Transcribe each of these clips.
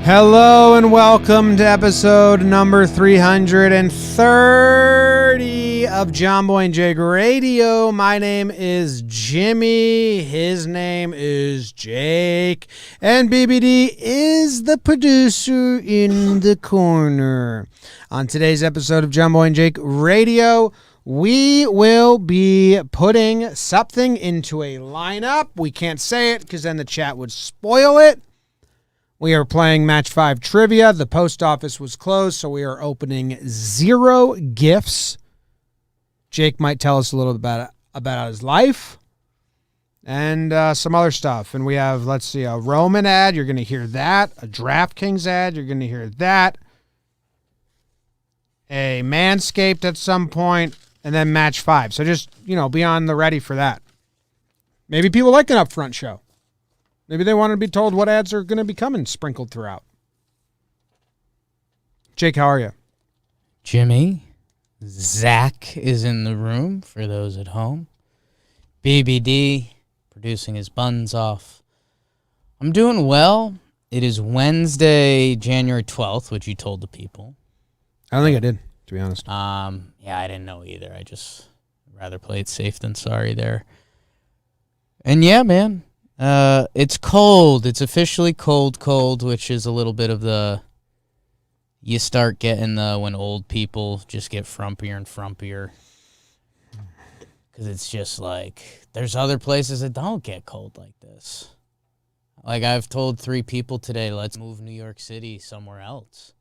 Hello and welcome to episode number 330 of Jomboy and Jake Radio. My name is Jimmy. His name is Jake. And BBD is the producer in the corner. On today's episode of Jomboy and Jake Radio, we will be putting something into a lineup. We can't say it because then the chat would spoil it. We are playing Match 5 Trivia. The post office was closed, so we are opening 0 gifts. Jake might tell us a little bit about his life and some other stuff. And we have, let's see, a Roman ad. You're going to hear that. A Draftkings ad. You're going to hear that. A Manscaped at some point. And then Match 5. So just, be on the ready for that. Maybe people like an upfront show. Maybe they want to be told what ads are going to be coming sprinkled throughout. Jake, how are you? Jimmy, Zach is in the room for those at home. BBD producing his buns off. I'm doing well. It is Wednesday, January 12th, which you told the people. I don't think I did, to be honest. Yeah, I didn't know either. I just rather play it safe than sorry there. And yeah, man. It's cold. It's officially cold, which is a little bit of you start getting when old people just get frumpier and frumpier. Because it's just like, there's other places that don't get cold like this. Like, I've told 3 people today, let's move New York City somewhere else.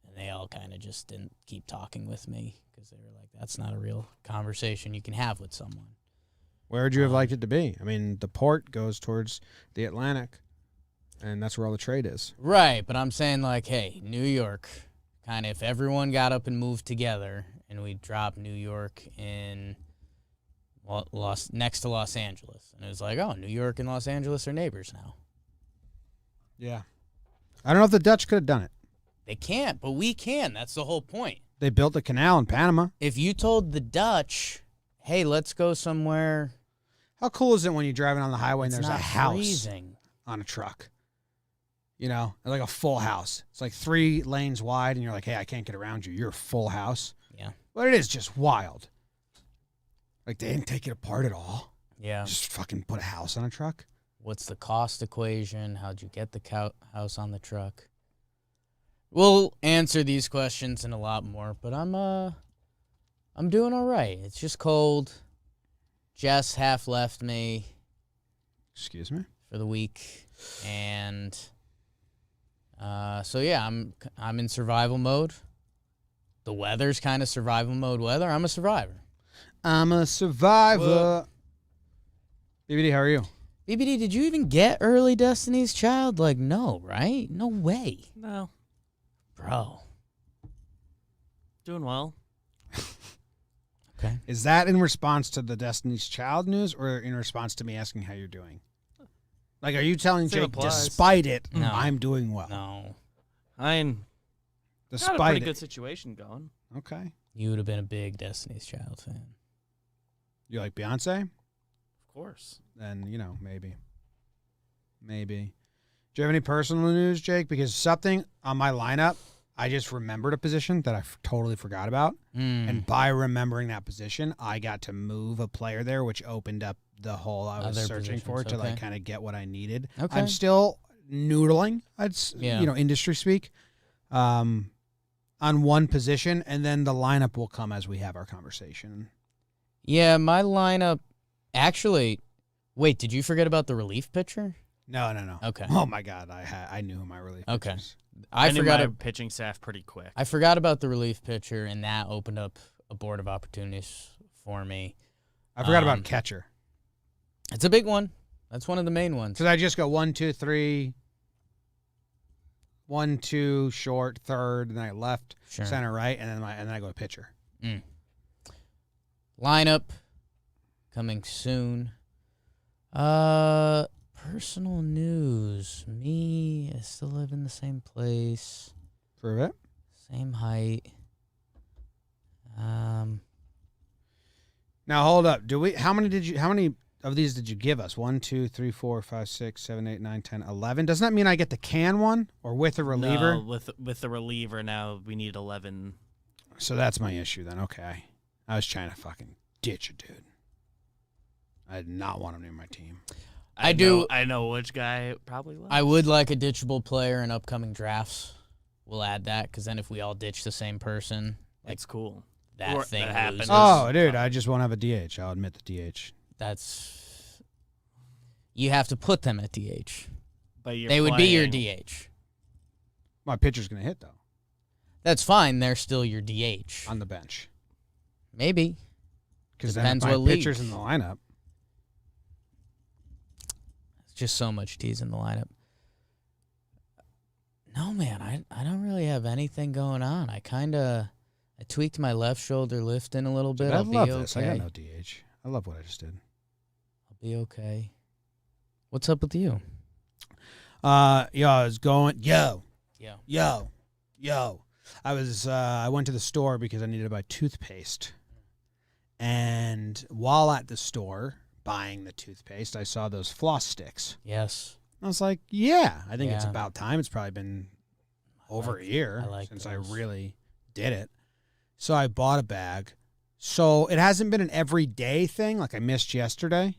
And they all kind of just didn't keep talking with me. Because they were like, that's not a real conversation you can have with someone. Where would you have liked it to be? I mean, the port goes towards the Atlantic, and that's where all the trade is. Right, but I'm saying, like, hey, New York, kind of if everyone got up and moved together and we dropped New York in next to Los Angeles. And it was like, oh, New York and Los Angeles are neighbors now. Yeah. I don't know if the Dutch could have done it. They can't, but we can. That's the whole point. They built a canal in Panama. If you told the Dutch, hey, let's go somewhere. How cool is it when you're driving on the highway and there's a house freezing on a truck? Like a full house. It's like 3 lanes wide, and you're like, hey, I can't get around you. You're a full house. Yeah. But it is just wild. Like, they didn't take it apart at all. Yeah. Just fucking put a house on a truck. What's the cost equation? How'd you get the house on the truck? We'll answer these questions and a lot more, but I'm doing all right. It's just cold. Jess half left me. Excuse me? For the week. And so yeah, I'm in survival mode. The weather's kind of survival mode weather. I'm a survivor. I'm a survivor. BBD, how are you? BBD, did you even get early Destiny's Child? Like, no, right? No way. No. Bro. Doing well. Okay. Is that in response to the Destiny's Child news or in response to me asking how you're doing? Like, are you telling Jake, despite it, No. I'm doing well? No. Got a pretty good situation going. Okay. You would have been a big Destiny's Child fan. You like Beyonce? Of course. Then, maybe. Maybe. Do you have any personal news, Jake? Because something on my lineup, I just remembered a position that I totally forgot about. And by remembering that position, I got to move a player there, which opened up the hole I was searching for to like kind of get what I needed. Okay. I'm still noodling, industry speak, on one position, and then the lineup will come as we have our conversation. Yeah, my lineup. Actually, wait, did you forget about the relief pitcher? No. Okay. Oh my God, I knew who my relief pitcher Okay. was. I knew my pitching staff pretty quick. I forgot about the relief pitcher, and that opened up a board of opportunities for me. I forgot about catcher. It's a big one. That's one of the main ones. Because I just go 1, 2, 3, 1, 2, short, third, and then I left, center, right, and then I go to pitcher. Lineup coming soon. Personal news. Me, I still live in the same place. For a bit? Same height. Now hold up. How many of these did you give us? 1, 2, 3, 4, 5, 6, 7, 8, 9, 10, 11. Doesn't that mean I get the can one or with a reliever? No, with the reliever now we need 11. So that's my issue then. Okay. I was trying to fucking ditch a dude. I did not want him near my team. I know which guy probably was. I would like a ditchable player in upcoming drafts. We'll add that because then if we all ditch the same person, it's cool. That thing happens. loses. Oh, dude, I just won't have a DH. I'll admit the DH. You have to put them at DH. But they would be your DH. My pitcher's going to hit, though. That's fine. They're still your DH. On the bench. Maybe. Because then if my pitcher's in the lineup. It's just so much T's in the lineup. No, man, I don't really have anything going on. I tweaked my left shoulder lifting a little bit. I I'll love be this. okay. I got no DH. I love what I just did. I'll be okay. What's up with you? I was going, yo. I went to the store because I needed to buy toothpaste. And while at the store buying the toothpaste, I saw those floss sticks. Yes. I was like, yeah, I think it's about time. It's probably been over a year since those. I really did it. So I bought a bag. So it hasn't been an everyday thing. Like I missed yesterday.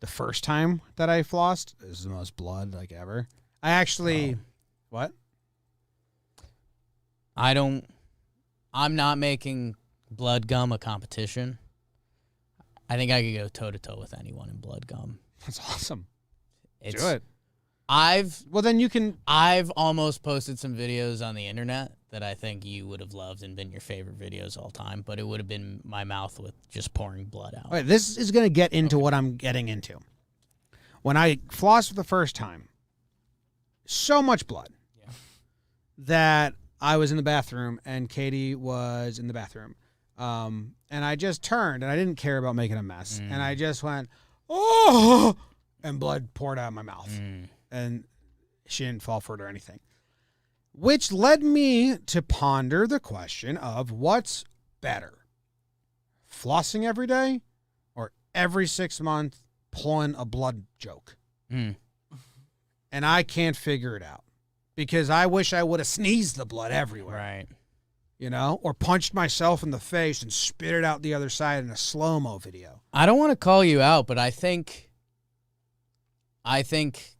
The first time that I flossed, it was the most blood like ever. I actually, what? I'm not making blood gum a competition. I think I could go toe-to-toe with anyone in blood gum. That's awesome. Do it. I've almost posted some videos on the internet that I think you would have loved and been your favorite videos all time, but it would have been my mouth with just pouring blood out. All right, this is going to get into what I'm getting into. When I flossed for the first time, so much blood that I was in the bathroom and Katie was in the bathroom. And I just turned and I didn't care about making a mess. And I just went, oh, and blood poured out of my mouth. And she didn't fall for it or anything. Which led me to ponder the question of what's better, flossing every day or every 6 months pulling a blood joke? And I can't figure it out because I wish I would have sneezed the blood everywhere. Right. You know, or punched myself in the face and spit it out the other side in a slow-mo video. I don't want to call you out, but I think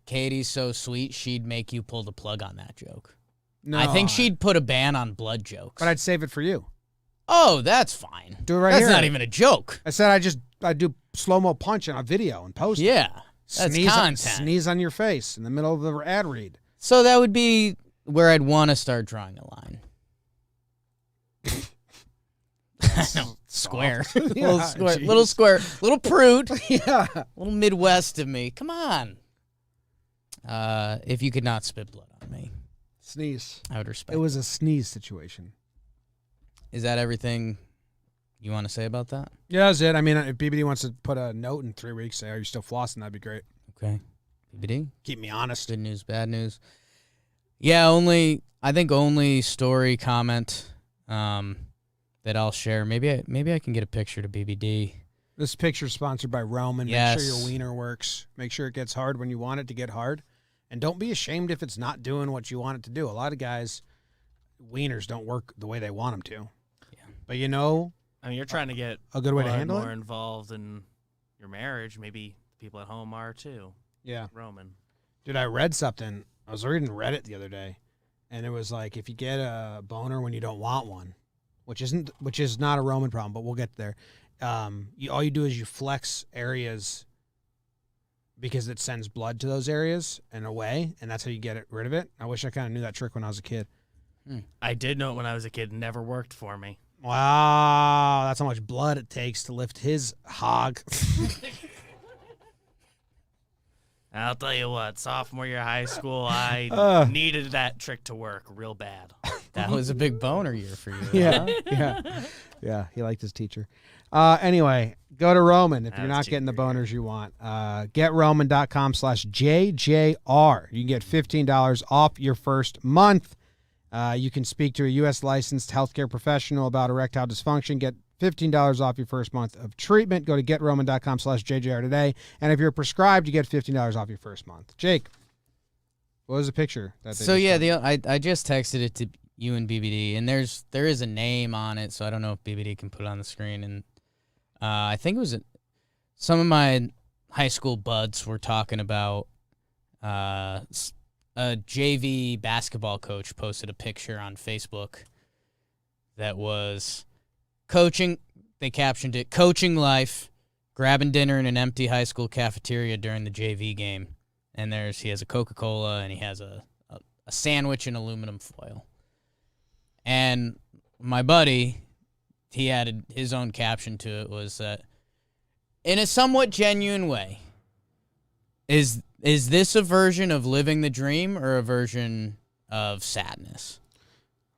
Katie's so sweet, she'd make you pull the plug on that joke. No, I think she'd put a ban on blood jokes. But I'd save it for you. Oh, that's fine. Do it right that's here. That's not even a joke. I said I do slow-mo punch on a video and post it. Yeah, that's content. Sneeze on your face in the middle of the ad read. So that would be where I'd want to start drawing a line. Square. Little square. Little prude. Yeah. Little Midwest of me. Come on. If you could not spit blood on me. Sneeze. I would respect it. Was a sneeze situation. Is that everything you want to say about that? Yeah, that's it. I mean, if BBD wants to put a note in 3 weeks, say, are you still flossing? That'd be great. Okay. BBD? Keep me honest. Good news, bad news. Yeah, I think only story comment that I'll share. Maybe I can get a picture to BBD. This picture's sponsored by Roman. Yes. Make sure your wiener works. Make sure it gets hard when you want it to get hard. And don't be ashamed if it's not doing what you want it to do. A lot of guys, wieners don't work the way they want them to. Yeah. But I mean, you're trying to get a good way to handle more it? involved in your marriage. Maybe people at home are too. Yeah. Roman. Dude, I read something. I was reading Reddit the other day, and it was like if you get a boner when you don't want one, which is not a Roman problem, but we'll get there. All you do is you flex areas because it sends blood to those areas and away, and that's how you get rid of it. I wish I kind of knew that trick when I was a kid. I did know it when I was a kid. Never worked for me. Wow, that's how much blood it takes to lift his hog. I'll tell you what, sophomore year of high school, I needed that trick to work real bad. That was a big boner year for you. Yeah, he liked his teacher. Anyway, go to Roman if you're not getting the boners you want. GetRoman.com/JJR. You can get $15 off your first month. You can speak to a U.S. licensed healthcare professional about erectile dysfunction. Get $15 off your first month of treatment. Go to GetRoman.com/JJR today. And if you're prescribed, you get $15 off your first month. Jake, what was the picture? I just texted it to you and BBD, and there is a name on it, so I don't know if BBD can put it on the screen. And I think it was some of my high school buds were talking about a JV basketball coach posted a picture on Facebook that was coaching. They captioned it, "Coaching life, grabbing dinner in an empty high school cafeteria during the JV game." And he has a Coca-Cola, and he has a sandwich in aluminum foil. And my buddy, he added his own caption to it, was that, in a somewhat genuine way, is this a version of living the dream or a version of sadness?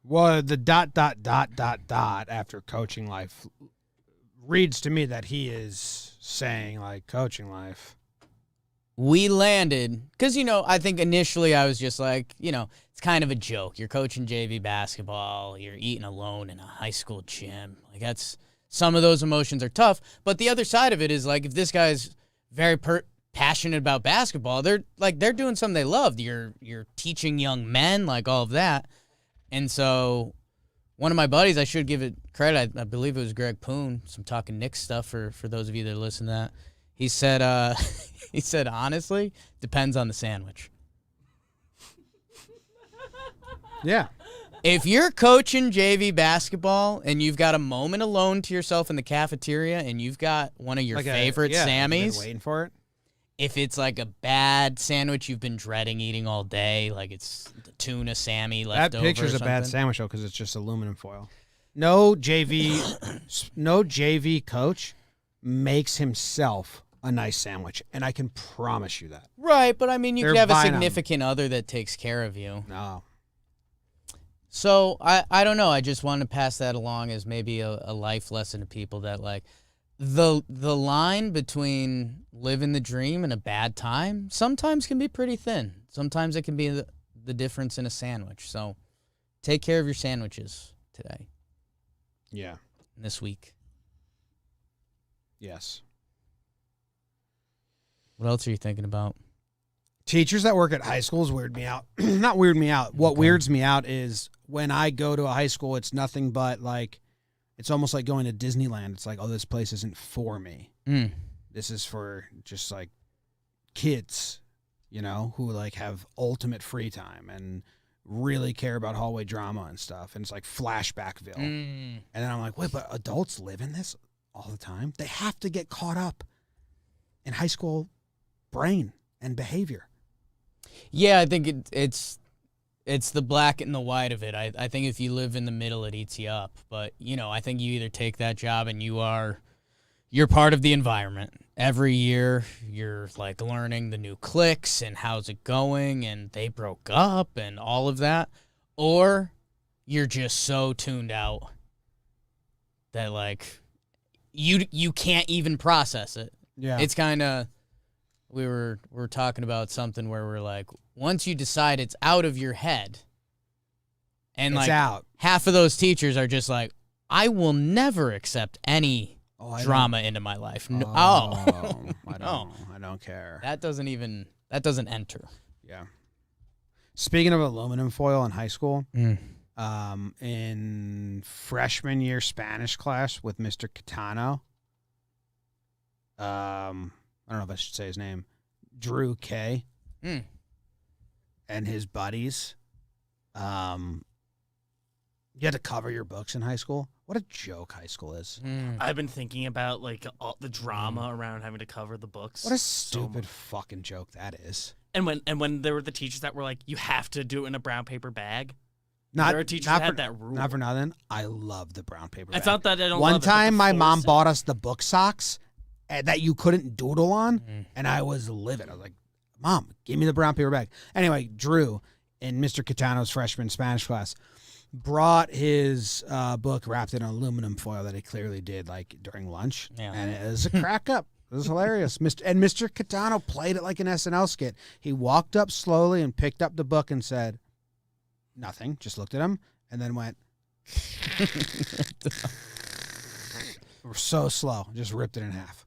Well, the ... after coaching life reads to me that he is saying, like, coaching life. We landed, because, I think initially I was just like, it's kind of a joke. You're coaching JV basketball. You're eating alone in a high school gym. Like, some of those emotions are tough. But the other side of it is, like, if this guy's very passionate about basketball, they're doing something they love. You're teaching young men, like, all of that. And so one of my buddies, I should give it credit, I believe it was Greg Poon, some Talking Knicks stuff for those of you that listen to that. He said, honestly, depends on the sandwich. Yeah. If you're coaching JV basketball and you've got a moment alone to yourself in the cafeteria and you've got one of your favorite Sammys, you've been waiting for it. If it's like a bad sandwich you've been dreading eating all day, like it's the tuna Sammy left over. That picture's a bad sandwich though, because it's just aluminum foil. No JV coach makes himself a nice sandwich, and I can promise you that. Right, but I mean, you could have a significant other that takes care of you. No. So I don't know. I just wanted to pass that along as maybe a life lesson to people that, like, the line between living the dream and a bad time sometimes can be pretty thin. Sometimes it can be the difference in a sandwich. So take care of your sandwiches today. Yeah. This week. Yes. What else are you thinking about? Teachers that work at high schools weird me out. Not weird me out. What weirds me out is when I go to a high school, it's nothing but, like, it's almost like going to Disneyland. It's like, oh, this place isn't for me. This is for just, like, kids, who, like, have ultimate free time and really care about hallway drama and stuff. And it's like Flashbackville. And then I'm like, wait, but adults live in this all the time? They have to get caught up in high school brain and behavior. Yeah, I think it's the black and the white of it. I think if you live in the middle, it eats you up. But, I think you either take that job and you're part of the environment. Every year, you're, like, learning the new cliques and how's it going and they broke up and all of that. Or you're just so tuned out that, like, you can't even process it. Yeah. It's kind of, we're talking about something where we're like, once you decide it's out of your head, and it's like out. Half of those teachers are just like, I will never accept any drama into my life. I don't care. That doesn't enter. Yeah. Speaking of aluminum foil in high school, in freshman year Spanish class with Mr. Catano, I don't know if I should say his name, Drew K. And his buddies. You had to cover your books in high school. What a joke high school is. I've been thinking about, like, all the drama around having to cover the books. What a stupid fucking joke that is. And when there were the teachers that were like, you have to do it in a brown paper bag. There are teachers that had that rule. Not for nothing. I love the brown paper bag. It's not that I don't love it. One time my mom bought us the book socks that you couldn't doodle on, and I was livid. I was like, Mom, give me the brown paper bag. Anyway, Drew, in Mr. Catano's freshman Spanish class, brought his book wrapped in aluminum foil that he clearly did, like, during lunch. Yeah. And it was a crack up. It was hilarious. Mr. Catano played it like an SNL skit. He walked up slowly and picked up the book and said nothing, just looked at him, and then went, We're so slow. Just ripped it in half.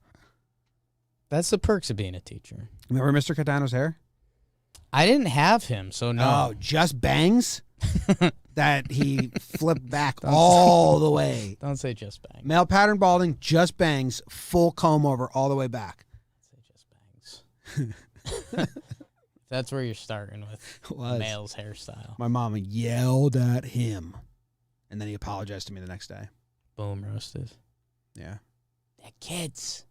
That's the perks of being a teacher. Remember Mr. Catano's hair? I didn't have him, so no. Oh, just bangs that he flipped back all the way. Don't say just bang. Male pattern balding, just bangs, full comb over all the way back. Say just bangs. That's where you're starting with male's hairstyle. My mama yelled at him, and then he apologized to me the next day. Boom, roasted. Yeah. They're kids.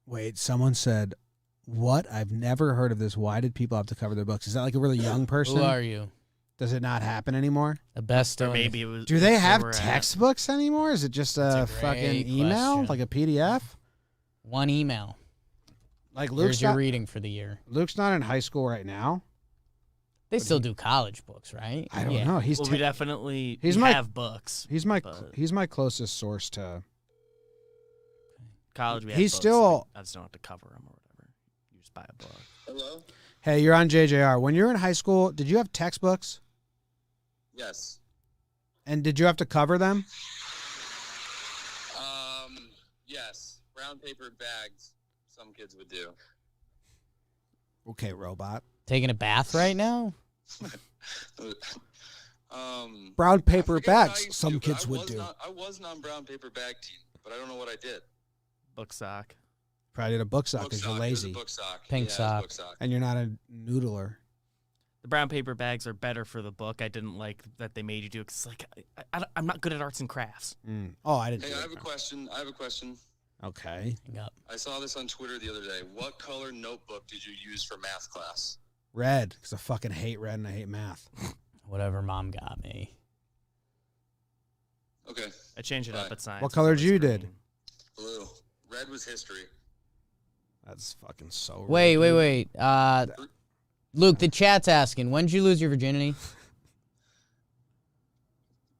Wait, someone said, what? I've never heard of this. Why did people have to cover their books? Is that like a really young person? Who are you? Does it not happen anymore? The best Or maybe it was. Do they have were at- textbooks anymore? Is it just a fucking email? question. Like a PDF? One email. Like Here's your reading for the year. Luke's not in high school right now. They still do college books, right? I don't know. Well, we definitely he's we my- have books. He's my closest source to. College, we have He's books. still- I just don't have to cover them or whatever. You just buy a book. Hello? Hey, you're on JJR. When you were in high school, did you have textbooks? Yes. And did you have to cover them? Yes. Brown paper bags, some kids would do. Okay, robot. Taking a bath right now? Brown paper I forget how I bags, used some to, but kids I would was do. I wasn't on brown paper bag team, but I don't know what I did. Book sock. Probably did a book sock Book because you're sock. It was a lazy. book sock. Pink Yeah, it was sock. book sock. And you're not a noodler. The brown paper bags are better for the book. I didn't like that they made you do it because, like, I'm not good at arts and crafts. Oh, I didn't Hey, do I it. have a question. Okay. Hang up. I saw this on Twitter the other day. What color notebook did you use for math class? Red, because I fucking hate red and I hate math. Whatever mom got me. Okay. I changed it up Right. at science. What color It's you always did? green. Blue. Red was history. That's fucking so Wait. red. Luke, the chat's asking, when did you lose your virginity?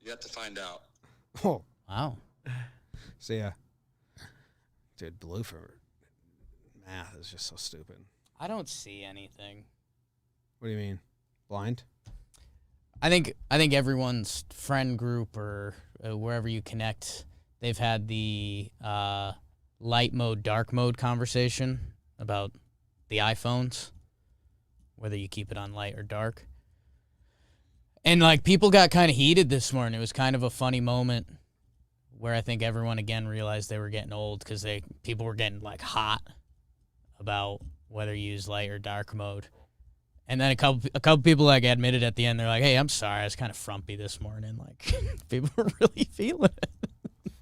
You have to find out. Oh, Wow. see ya. Dude, blue for math is just so stupid. I don't see anything. What do you mean? Blind? I think everyone's friend group or wherever you connect, they've had the light mode, dark mode conversation about the iPhones, whether you keep it on light or dark. And like people got kind of heated this morning. It was kind of a funny moment where I think everyone again realized they were getting old because people were getting like hot about whether you use light or dark mode. And then a couple people like admitted at the end, they're like, "Hey, I'm sorry, I was kind of frumpy this morning." Like people were really feeling it.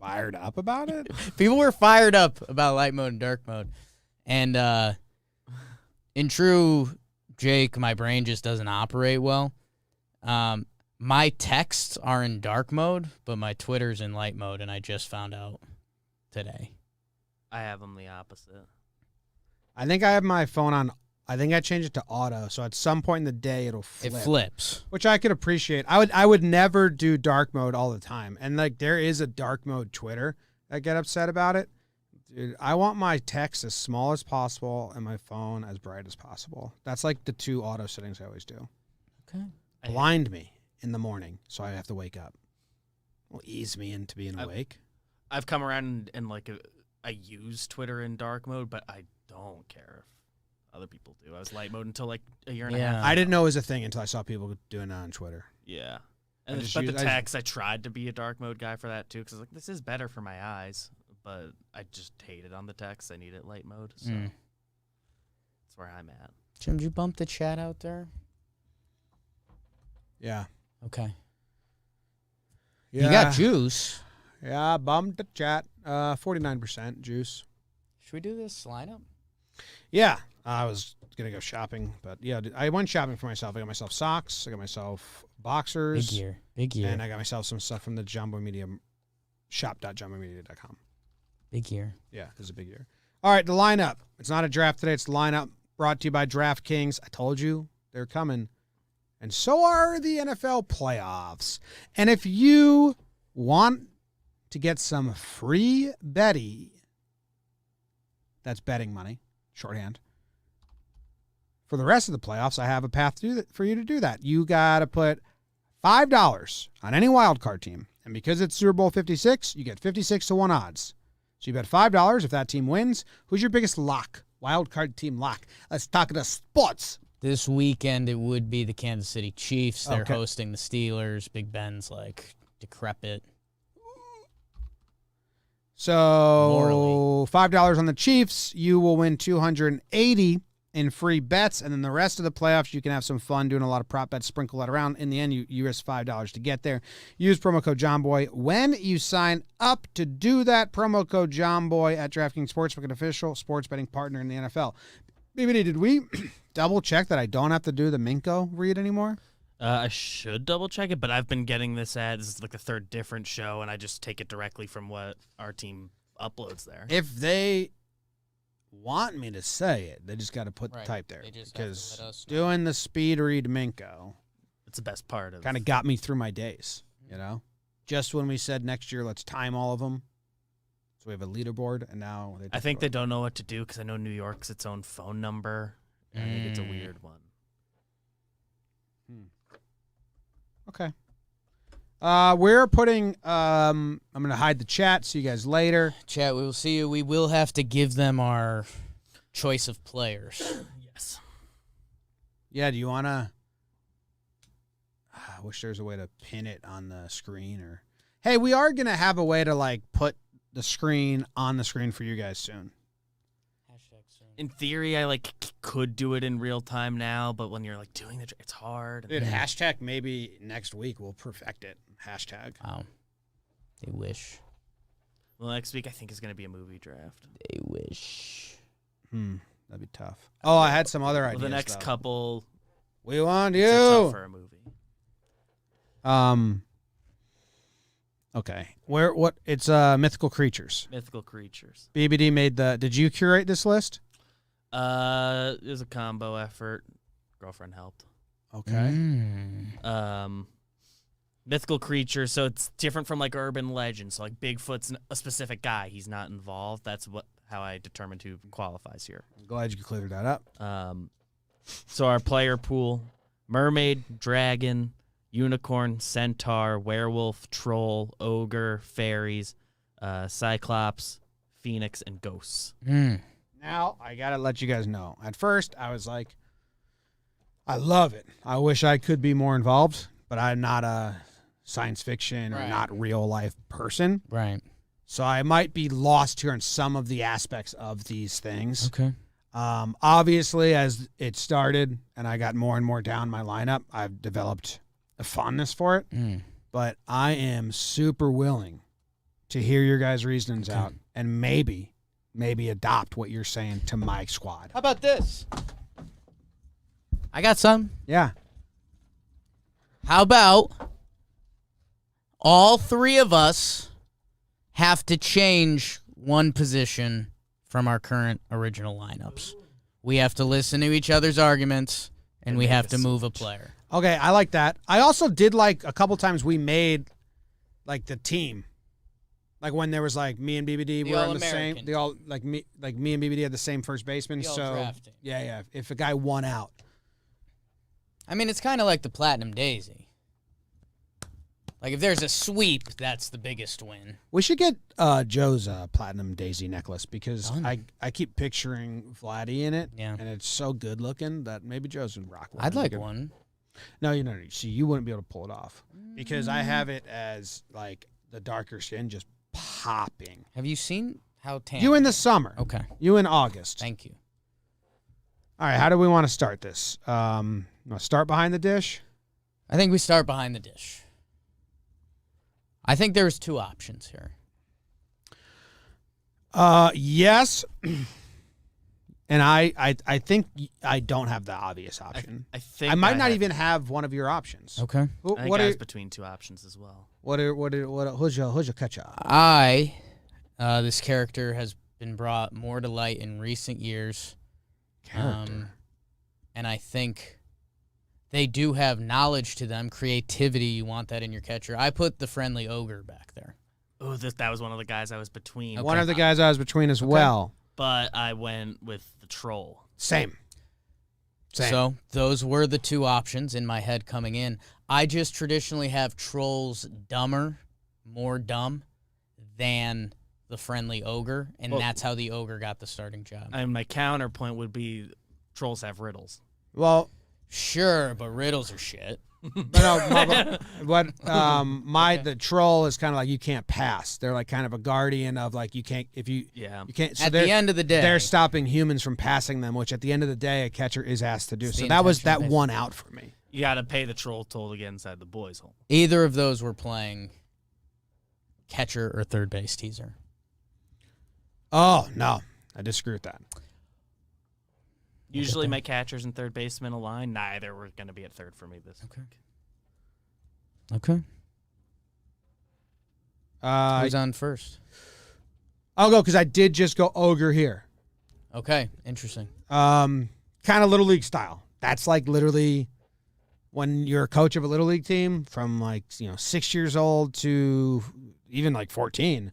Fired up about it? People were fired up about light mode and dark mode. And in true Jake, my brain just doesn't operate well. My texts are in dark mode, but my Twitter's in light mode, and I just found out today. I have them the opposite. I think I have my phone on. I think I changed it to auto, so at some point in the day it'll flip. It flips. Which I could appreciate. I would never do dark mode all the time. And like there is a dark mode Twitter that get upset about it. Dude, I want my text as small as possible and my phone as bright as possible. That's like the two auto settings I always do. Okay. Blind me in the morning so I have to wake up. Will ease me into being awake. I've come around and like I use Twitter in dark mode, but I don't care if other people do. I was light mode until like a year and a half. I didn't know it was a thing until I saw people doing it on Twitter. Yeah. I And just but use- the I- text, I tried to be a dark mode guy for that too, because like this is better for my eyes, but I just hate it on the text. I need it light mode, so that's where I'm at. Jim, did you bump the chat out there? Yeah. Okay. Yeah. You got juice. Yeah, bumped the chat. 49% juice. Should we do this lineup? Yeah. I was going to go shopping, but yeah, I went shopping for myself. I got myself socks. I got myself boxers. Big year. And I got myself some stuff from the Jomboy Media shop.jomboymedia.com. Big year. Yeah, it's a big year. All right, the lineup. It's not a draft today. It's the lineup brought to you by Draftkings. I told you they're coming. And so are the NFL playoffs. And if you want to get some free betty, that's betting money, shorthand. For the rest of the playoffs, I have a path to do that, for you to do that. You got to put $5 on any wild card team. And because it's Super Bowl 56, you get 56 to 1 odds. So you bet $5 if that team wins. Who's your biggest lock? Wild card team lock. Let's talk about sports. This weekend, it would be the Kansas City Chiefs. They're Okay. hosting the Steelers. Big Ben's like decrepit. So Morally. $5 on the Chiefs, you will win $280 in free bets, and then the rest of the playoffs, you can have some fun doing a lot of prop bets, sprinkle that around. In the end, you risk $5 to get there. Use promo code Jomboy when you sign up to do that. Promo code Jomboy at DraftKings Sportsbook, an official sports betting partner in the NFL. BBD, did we double check that I don't have to do the Minko read anymore? I should double check it, but I've been getting this ad. This is like the third different show, and I just take it directly from what our team uploads there. If they want me to say it, they just got to put the Right. type there. They just have to Because let us know. doing the speed read Minko It's the best part of kind of got me through my days, you know? Just when we said next year, let's time all of them. So we have a leaderboard, and now I think they don't know what to do because I know New York's its own phone number. And I think it's a weird one. Okay. We're putting, I'm going to hide the chat. See you guys later. Chat, we will see you. We will have to give them our choice of players. Yes. Yeah, do you want to? I wish there was a way to pin it on the screen. Or hey, we are going to have a way to, like, put the screen on the screen for you guys soon. In theory, I could do it in real time now, but when you're doing it's hard. Dude, hashtag maybe next week we'll perfect it. Hashtag. Wow. They wish. Well, next week I think is going to be a movie draft. They wish. That'd be tough. Oh, I had some other ideas. Well, the next though. couple, We want it's you. for a movie. Okay. What? It's mythical creatures. Mythical creatures. BBD made the. Did you curate this list? It was a combo effort. Girlfriend helped. Okay. Mythical creature, so it's different from urban legends. So Bigfoot's a specific guy; he's not involved. That's how I determined who qualifies here. I'm glad you cleared that up. So our player pool: mermaid, dragon, unicorn, centaur, werewolf, troll, ogre, fairies, cyclops, phoenix, and ghosts. Now I gotta let you guys know. At first, I was like, I love it. I wish I could be more involved, but I'm not a science fiction or Right. not real life person. Right. So I might be lost here in some of the aspects of these things. Okay. Obviously, as it started and I got more and more down my lineup, I've developed a fondness for it. But I am super willing to hear your guys' reasonings out and maybe adopt what you're saying to my squad. How about this? I got some. Yeah. How about all three of us have to change one position from our current original lineups? We have to listen to each other's arguments, and we have to move a player. Okay, I like that. I also did a couple times we made the team. Like when there was me and BBD were on the same. All-American They all me and BBD had the same first baseman. The So all-draft team. yeah. If a guy won out, I mean, it's kind of like the Platinum Daisy. If there's a sweep, that's the biggest win. we should get Joe's platinum daisy necklace because Done. I keep picturing Vladdy in it. Yeah. And it's so good looking that maybe Joe's would rock one. I'd like Good- one. No, see, you wouldn't be able to pull it off because I have it as the darker skin just popping. Have you seen how tan? You in the summer. Okay. You in August. Thank you. All right, how do we want to start this? Start behind the dish? I think we start behind the dish. I think there's two options here. Yes. And I think I don't have the obvious option. I think I might not have- even have one of your options. Okay. Who- I think What I are was between two options as well. who's your catch-up? This character has been brought more to light in recent years. And I think they do have knowledge to them, creativity. You want that in your catcher. I put the friendly ogre back there. Oh, that was one of the guys I was between. Okay. One of the guys I was between as well. But I went with the troll. Same. So those were the two options in my head coming in. I just traditionally have trolls dumber more dumb than the friendly ogre, and Well, that's how the ogre got the starting job. And my counterpoint would be trolls have riddles. Well, Sure, but riddles are shit. but no, the troll is kind of like you can't pass. They're like kind of a guardian of like you can't you can't. So At the end of the day, they're stopping humans from passing them, which at the end of the day a catcher is asked to do. It's So the that was that intention, one out for me. You got to pay the troll toll to get inside the boys' hole. either of those were playing catcher or third base teaser. Oh no, I disagree with that. Usually my catchers and third basemen align. Neither were going to be at third for me this week. Okay. Who's on first? I'll go because I did just go ogre here. Okay, interesting. Kind of Little League style. That's like literally when you're a coach of a Little League team from 6 years old to even like 14.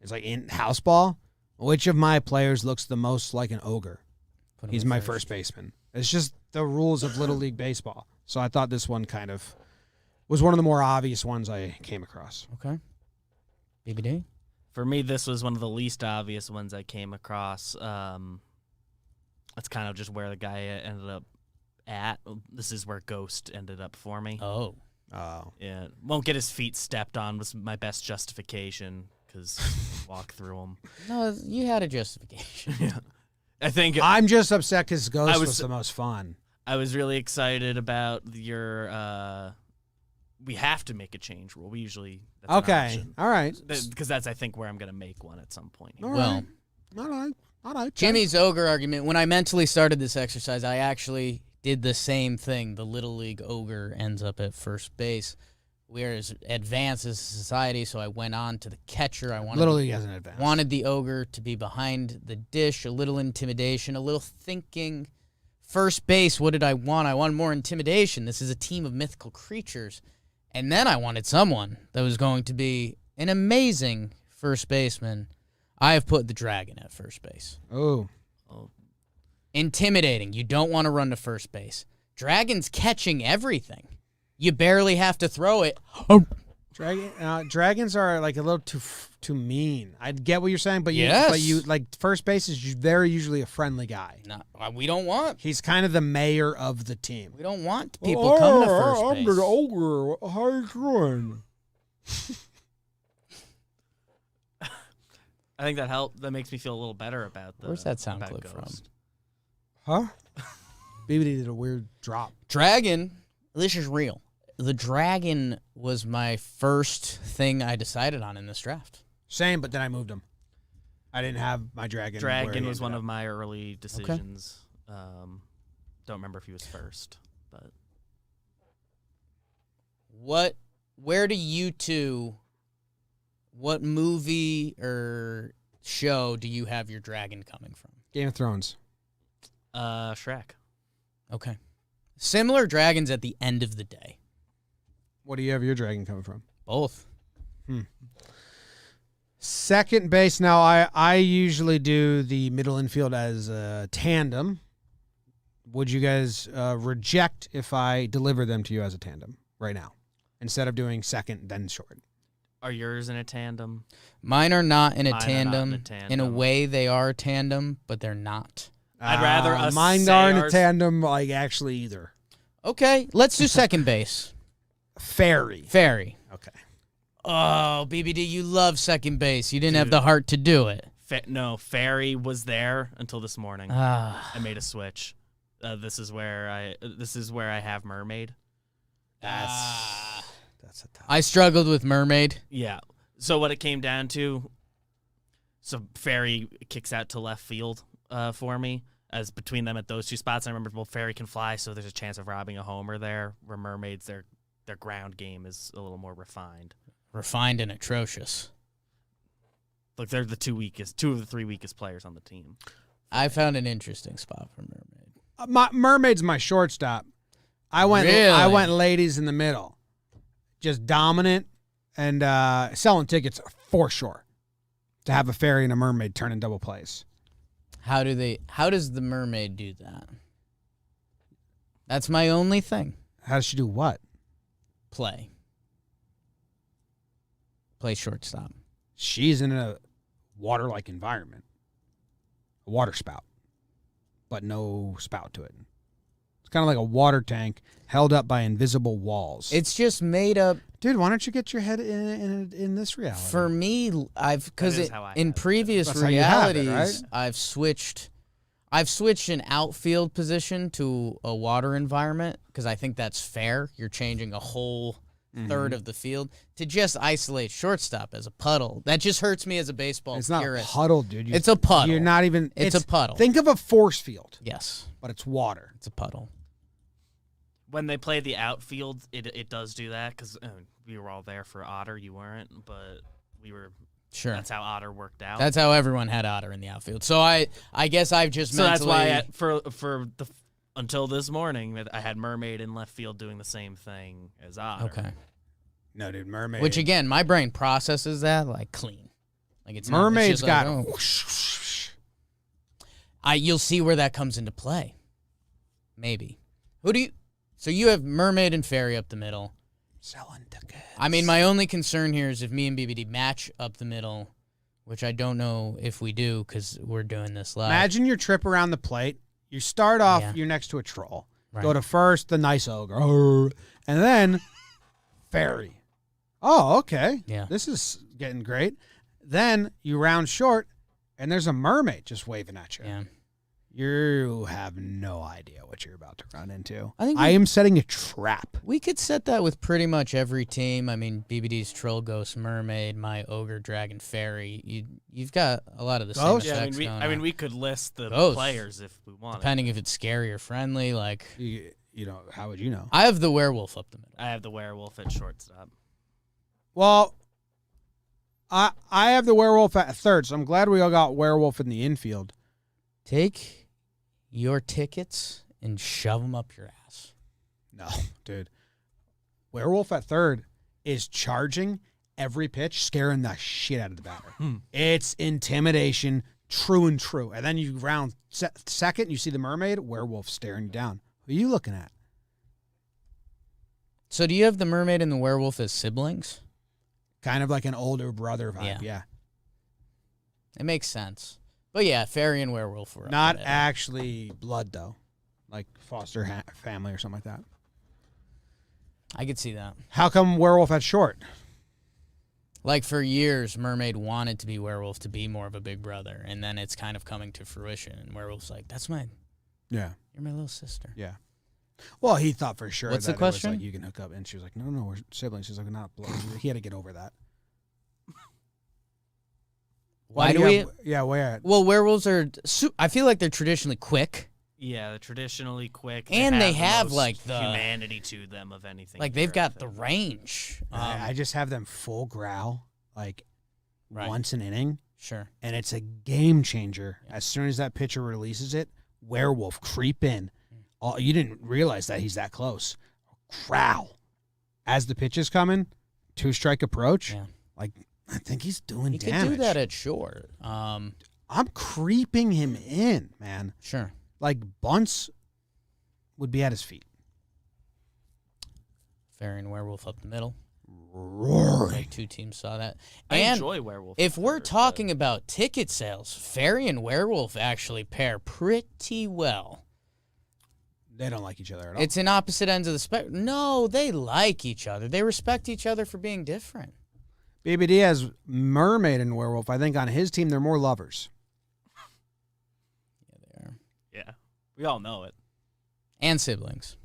It's like in house ball. Which of my players looks the most like an ogre? Put him He's in my first baseman. It's just the rules of Little League baseball. So I thought this one kind of was one of the more obvious ones I came across. Okay. BBD? For me, this was one of the least obvious ones I came across. That's kind of just where the guy ended up at. This is where Ghost ended up for me. Oh. Yeah, won't get his feet stepped on was my best justification because walk through them. No, you had a justification. Yeah. I think I'm just upset because Ghost was- was the most fun. I was really excited about your we have to make a change rule. We usually that's an Okay. option. All right. Because that's I think where I'm gonna make one at some point. All Well, right. All right. Jimmy's ogre argument, when I mentally started this exercise, I actually did the same thing. The Little League ogre ends up at first base. We're as advanced as a society, so I went on to the catcher. I Little League hasn't advanced. wanted the ogre to be behind the dish, a little intimidation, a little thinking. First base, what did I want? I wanted more intimidation. This is a team of mythical creatures. And then I wanted someone that was going to be an amazing first baseman. I have put the dragon at first base. Oh. Intimidating. You don't want to run to first base. Dragon's catching everything. You barely have to throw it. Dragons are like a little too mean. I get what you're saying, but Yes. you like first base is very usually a friendly guy. No, we don't want. He's kind of the mayor of the team. We don't want people coming to first base. ogre. How you doing? I think that helped. That makes me feel a little better about the. Where's that sound about clip from? Ghost. Huh? BBD did a weird drop. Dragon, this is real. The dragon was my first thing I decided on in this draft. Same, but then I moved him. I didn't have my dragon. where Dragon he was one ended of my early decisions. Don't remember if he was first, but Where do you two, what movie or show do you have your dragon coming from? Game of Thrones. Shrek. Okay. Similar dragons at the end of the day. What do you have your dragon coming from? Both. Second base. Now, I usually do the middle infield as a tandem. Would you guys reject if I deliver them to you as a tandem right now instead of doing second then short? Are yours in a tandem? Mine are not in a Mine are not tandem. in a In a tandem. way, they are a tandem, but they're not. I'd rather us mine say aren't a ours- tandem like actually either. Okay, let's do second base. Fairy. Fairy. Okay. Oh, BBD, you love second base. You didn't have Dude. the heart to do it. No, Fairy was there until this morning. Ah, I made a switch. This is where I have mermaid. That's a tough. I struggled with mermaid. Yeah. So what it came down to, so Fairy kicks out to left field for me. As between them at those two spots, I remember, well, Fairy can fly, so there's a chance of robbing a homer there. Where mermaids, their ground game is a little more refined. Refined and atrocious. Like they're two of the three weakest players on the team. I found an interesting spot for mermaid. My mermaid's my shortstop. I went Really? ladies in the middle. Just dominant and selling tickets for sure. To have a fairy and a mermaid turn in double plays. How does the mermaid do that? That's my only thing. How does she do what? Play. Play shortstop. She's in a water-like environment, a water spout, but no spout to it. It's kind of like a water tank held up by invisible walls. It's just made up. Dude, why don't you get your head in this reality? For me, because in previous That's how you have it, realities, right? I've switched an outfield position to a water environment because I think that's fair. You're changing a whole third of the field to just isolate shortstop as a puddle. That just hurts me as a baseball It's not purist. a puddle, dude. It's a puddle. You're not even. It's a puddle. Think of a force field, Yes, but it's water. it's a puddle. When they play the outfield, it does do that because we were all there for Otter. You weren't, but we were. Sure. That's how Otter worked out. That's how everyone had Otter in the outfield. So I guess I've just so mentally. that's why until this morning I had Mermaid in left field doing the same thing as Otter. Okay. No, dude, mermaid. Which again, my brain processes that like clean. Like it's mermaid's not, got. it's just like, you'll see where that comes into play. Maybe. So you have mermaid and fairy up the middle. Selling tickets. I mean, my only concern here is if me and BBD match up the middle, which I don't know if we do because we're doing this live. Imagine your trip around the plate. You start off, Yeah. you're next to a troll. Right. Go to first, the nice ogre. And then fairy. Oh, okay. Yeah. This is getting great. Then you round short, and there's a mermaid just waving at you. Yeah. You have no idea what you're about to run into. I think I am setting a trap. We could set that with pretty much every team. I mean, BBD's Troll, Ghost, Mermaid, my Ogre, Dragon, Fairy. You've got a lot of the Ghost? same Yeah, effects going on. we could list the Ghost. players if we wanted. Depending if it's scary or friendly. Like, You know, how would you know? I have the werewolf up the middle. I have the werewolf at shortstop. Well, I have the werewolf at third, so I'm glad we all got werewolf in the infield. Take your tickets and shove them up your ass. No, dude. Werewolf at third is charging every pitch, scaring the shit out of the batter. It's intimidation, true and true. And then you round second, you see the mermaid, werewolf staring you down. Who are you looking at? So do you have the mermaid and the werewolf as siblings? Kind of like an older brother vibe, yeah. It makes sense. But yeah, fairy and werewolf were up Not the middle. actually blood, though. Like foster family or something like that. I could see that. How come werewolf at short? Like for years, Mermaid wanted to be werewolf to be more of a big brother, and then it's kind of coming to fruition. And werewolf's like, Yeah. you're my little sister. Yeah. Well, he thought for sure What's that the it was question? like you can hook up. And she was like, no, we're siblings. She's like, not blood. He had to get over that. Why do we? Yeah, where? Well, werewolves are. I feel like they're traditionally quick. Yeah, they're traditionally quick. And they have, the most like, the- humanity to them of anything. Like they've got the terrific. range. I just have them full growl, like Right. once an inning, Sure. and it's a game changer. As soon as that pitcher releases it, werewolf creep in. You didn't realize that he's that close. Growl. As the pitch is coming, 2-strike approach. Yeah. Like, I think he's doing He damage. could do that at short. I'm creeping him in, man. Sure. Like bunts would be at his feet. Fairy and werewolf up the middle. Roaring. Like 2 teams saw that. I And enjoy werewolf. if we're better, but- talking about ticket sales, fairy and werewolf actually pair pretty well. They don't like each other at all. It's in opposite ends of the spectrum. No, they like each other. They respect each other for being different. BBD has mermaid and werewolf. I think on his team they're more lovers. Yeah, they are. Yeah, we all know it. And siblings.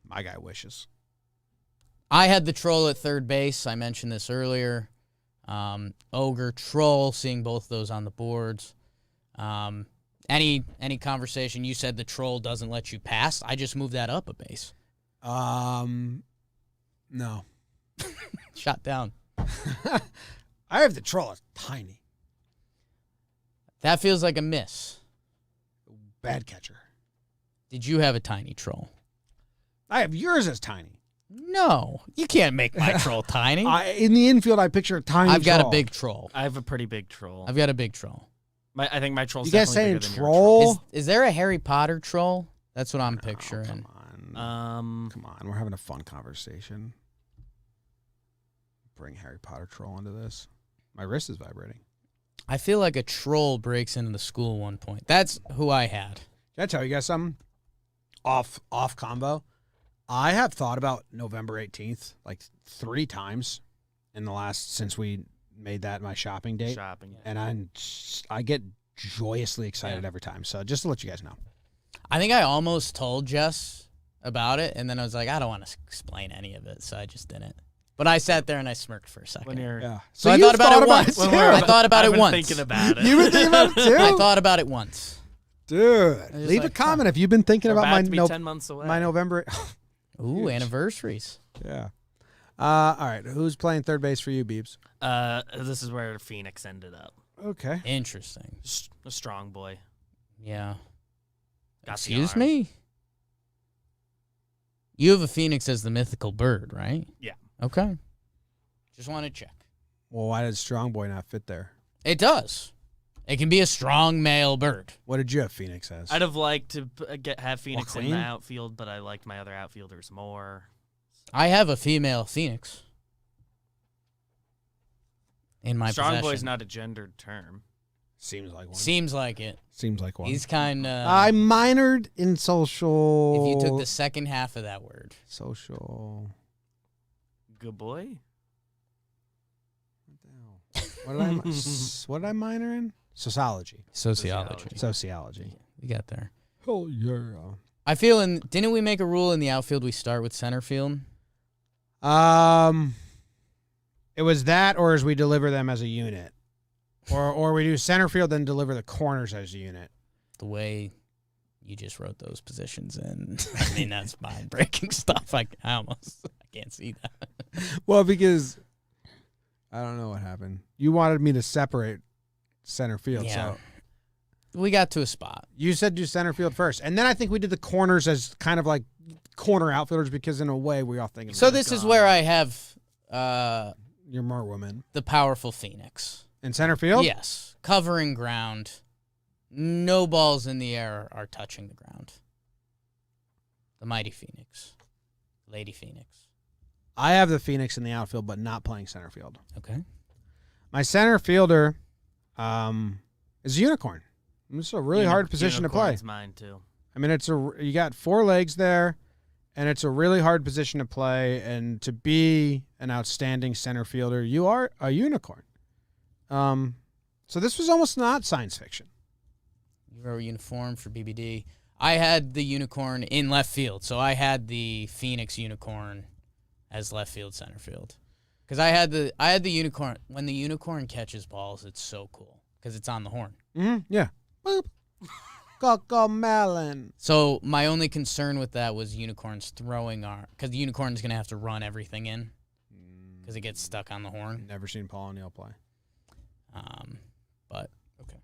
My guy wishes. I had the troll at third base. I mentioned this earlier. Ogre, troll, seeing both of those on the boards. Any conversation, you said the troll doesn't let you pass. I just moved that up a base. No. Shot down. I have the troll. It's tiny. That feels like a miss. Bad catcher. Did you have a tiny troll? I have yours as tiny. No, you can't make my troll tiny. In the infield, I picture a tiny I've got a troll. big troll. I have a pretty big troll. I've got a big troll. I think my troll's You guys definitely saying bigger than your troll? Is there a Harry Potter troll? That's what I'm Oh, picturing. come on. troll. Come on. We're having a fun conversation. I think my troll's definitely bigger than your troll. Come on. We're having a fun conversation. Come on. We're having a fun conversation. Come on. Come on. We're having a fun conversation. bring Harry Potter troll into this. My wrist is vibrating. I feel like a troll breaks into the school one point. That's who I had. Can I tell you guys something? Off combo. I have thought about November 18th like 3 times in the last since we made that my shopping date. And I get joyously excited every time. So just to let you guys know. I think I almost told Jess about it, and then I was like, I don't want to explain any of it, so I just didn't. But I sat there and I smirked for a second. So I thought about it once. I thought about it once. Thinking about it. You were thinking about it too? I thought about it once. Dude, leave a comment if you've been thinking about my 10 months away. my November. Ooh, anniversaries. Yeah. All right. Who's playing third base for you, Beebs? This is where Phoenix ended up. Okay. Interesting. A strong boy. Yeah. Got the Excuse arm. me? You have a phoenix as the mythical bird, right? Yeah. Okay. Just want to check. Well, why does Strong Boy not fit there? It does. It can be a strong male bird. What did you have Phoenix as? I'd have liked to have Phoenix in the clean? outfield, but I liked my other outfielders more. I have a female phoenix in my Strong possession. boy's not a gendered term. Seems like one. Seems like it. Seems like one. He's kind of... I minored in social. if you took the second half of that word. Social. Good boy. What did I minor in? Sociology. Sociology. We got there. Oh yeah. I feel didn't we make a rule in the outfield we start with center field? It was that, or as we deliver them as a unit, or we do center field then deliver the corners as a unit. The way you just wrote those positions in, I mean, that's mind breaking stuff. I can't see that. Well, because I don't know what happened. You wanted me to separate center field, Yeah. so We got to a spot. you said do center field first, and then I think we did the corners as kind of like corner outfielders because in a way we all think. So this is where I have you're more woman the powerful phoenix. in center field. Yes, covering ground. No balls in the air are touching the ground. The mighty phoenix, Lady Phoenix. I have the Phoenix in the outfield, but not playing center field. Okay. My center fielder is a unicorn. It's a really hard position to play. Unicorn's mine too. I mean, you got 4 legs there, and it's a really hard position to play. And to be an outstanding center fielder, you are a unicorn. So this was almost not science fiction. You wrote uniform for BBD. I had the unicorn in left field, so I had the Phoenix unicorn as left field, center field. Because I had the unicorn. When the unicorn catches balls, it's so cool because it's on the horn. Mm-hmm. Yeah. Boop. Coco Melon. So my only concern with that was unicorns throwing because the unicorn is going to have to run everything in because it gets stuck on the horn. Never seen Paul O'Neill play. But okay.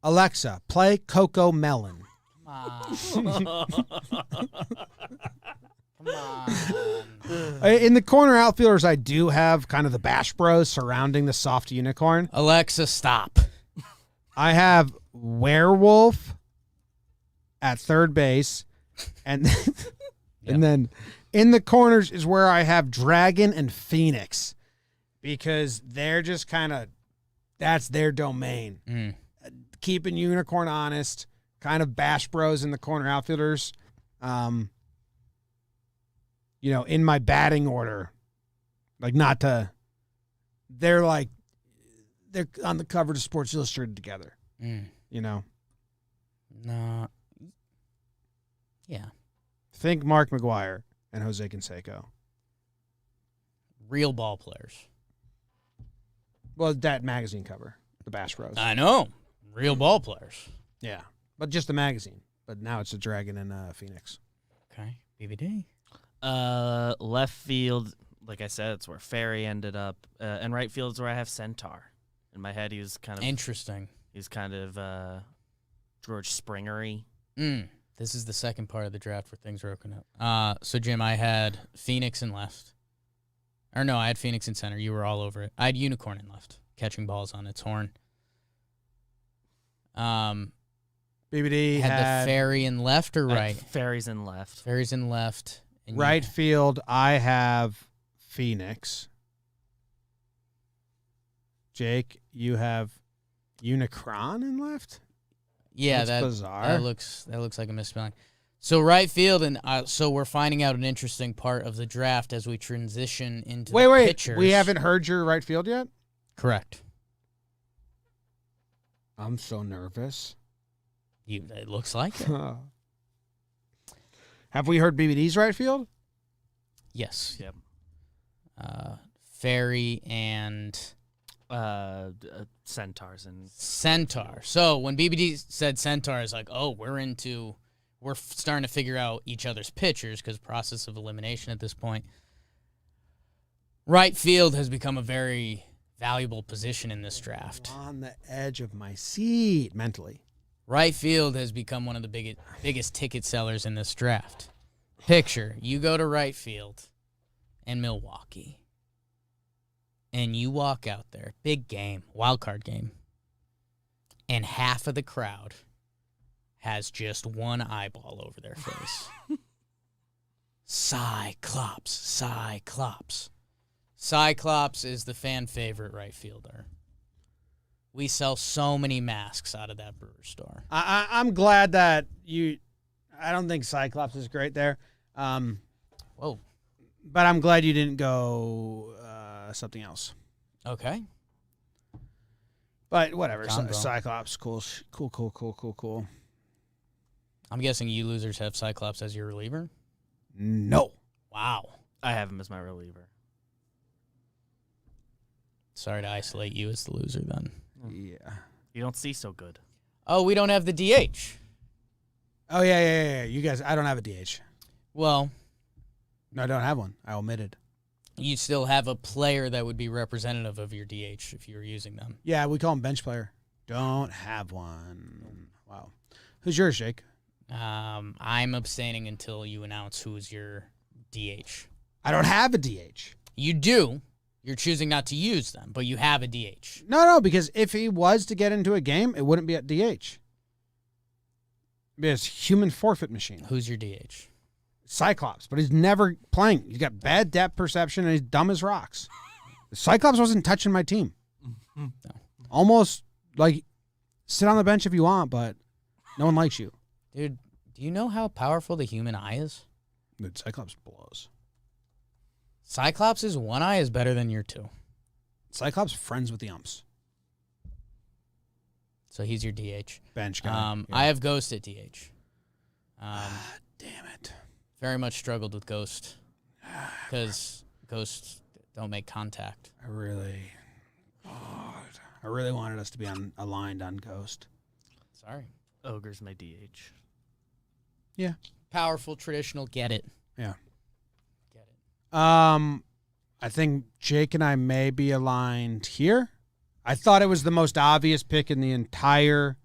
Alexa, play Coco Melon. Come on. Come on. In the corner outfielders, I do have kind of the Bash Bros surrounding the soft unicorn. Alexa, stop. I have Werewolf at third base, and then, and then in the corners is where I have Dragon and Phoenix because they're just kind of that's their domain. Mm. Keeping unicorn honest, kind of Bash Bros in the corner outfielders. In my batting order, like not to, they're on the cover of Sports Illustrated together. Mm. No. Yeah. Think Mark McGuire and Jose Canseco. Real ball players. Well, that magazine cover, the Bash Bros. I know. Real ball players. Yeah, but just the magazine. But now it's a Dragon and Phoenix. Okay. BBD. Left field, like I said, it's where Fairy ended up, and right field is where I have Centaur. In my head, he was kind of Interesting. He's kind of George Springery. This is the second part of the draft where things are opening up. So Jim, I had Phoenix in left. Or no, I had Phoenix in center. You were all over it. I had Unicorn in left, catching balls on its horn. BBD had the Fairy in left or right? Fairy's in left. Fairy's in left. And Right field, I have Phoenix. Jake, you have Unicron in left? Yeah, That's bizarre. That looks like a misspelling. So right field, and so we're finding out an interesting part of the draft as we transition into the pitchers. We haven't heard your right field yet? Correct. I'm so nervous. It looks like it. Have we heard BBD's right field? Yes. Yep. Fairy and Centaurs and Centaur. So when BBD said Centaur, it's like, oh, we're starting to figure out each other's pitchers because process of elimination at this point. Right field has become a very valuable position in this draft. On the edge of my seat mentally. Right field has become one of the biggest ticket sellers in this draft. Picture, you go to right field in Milwaukee, and you walk out there, big game, wild card game, and half of the crowd has just one eyeball over their face. Cyclops. Cyclops is the fan favorite right fielder. We sell so many masks out of that brewer store. I'm glad that I don't think Cyclops is great there. Whoa. But I'm glad you didn't go something else. Okay. But whatever. Bro. Cyclops, cool. I'm guessing you losers have Cyclops as your reliever? No. Wow. I have him as my reliever. Sorry to isolate you as the loser then. Yeah. You don't see so good. Oh, we don't have the DH. Oh, yeah. You guys, I don't have a DH. Well, No, I don't have one. I omitted. you still have a player that would be representative of your DH if you were using them. Yeah, we call him bench player. Don't have one. Wow. Who's yours, Jake? I'm abstaining until you announce who's your DH. I don't have a DH. You do. You're choosing not to use them, but you have a DH. No, because if he was to get into a game, it wouldn't be at DH. It'd be a human forfeit machine. Who's your DH? Cyclops, but he's never playing. He's got bad depth perception, and he's dumb as rocks. Cyclops wasn't touching my team. No. Almost like sit on the bench if you want, but no one likes you. Dude, do you know how powerful the human eye is? Dude, Cyclops blows. Cyclops' one eye is better than your two. Cyclops friends with the umps. So he's your DH. Bench guy. Yeah. I have Ghost at DH. Damn it. Very much struggled with Ghost because Ghosts don't make contact. I really wanted us to be aligned on Ghost. Sorry. Ogre's my DH. Yeah. Powerful, traditional, get it. Yeah. Get it. I think Jake and I may be aligned here. I thought it was the most obvious pick in the entire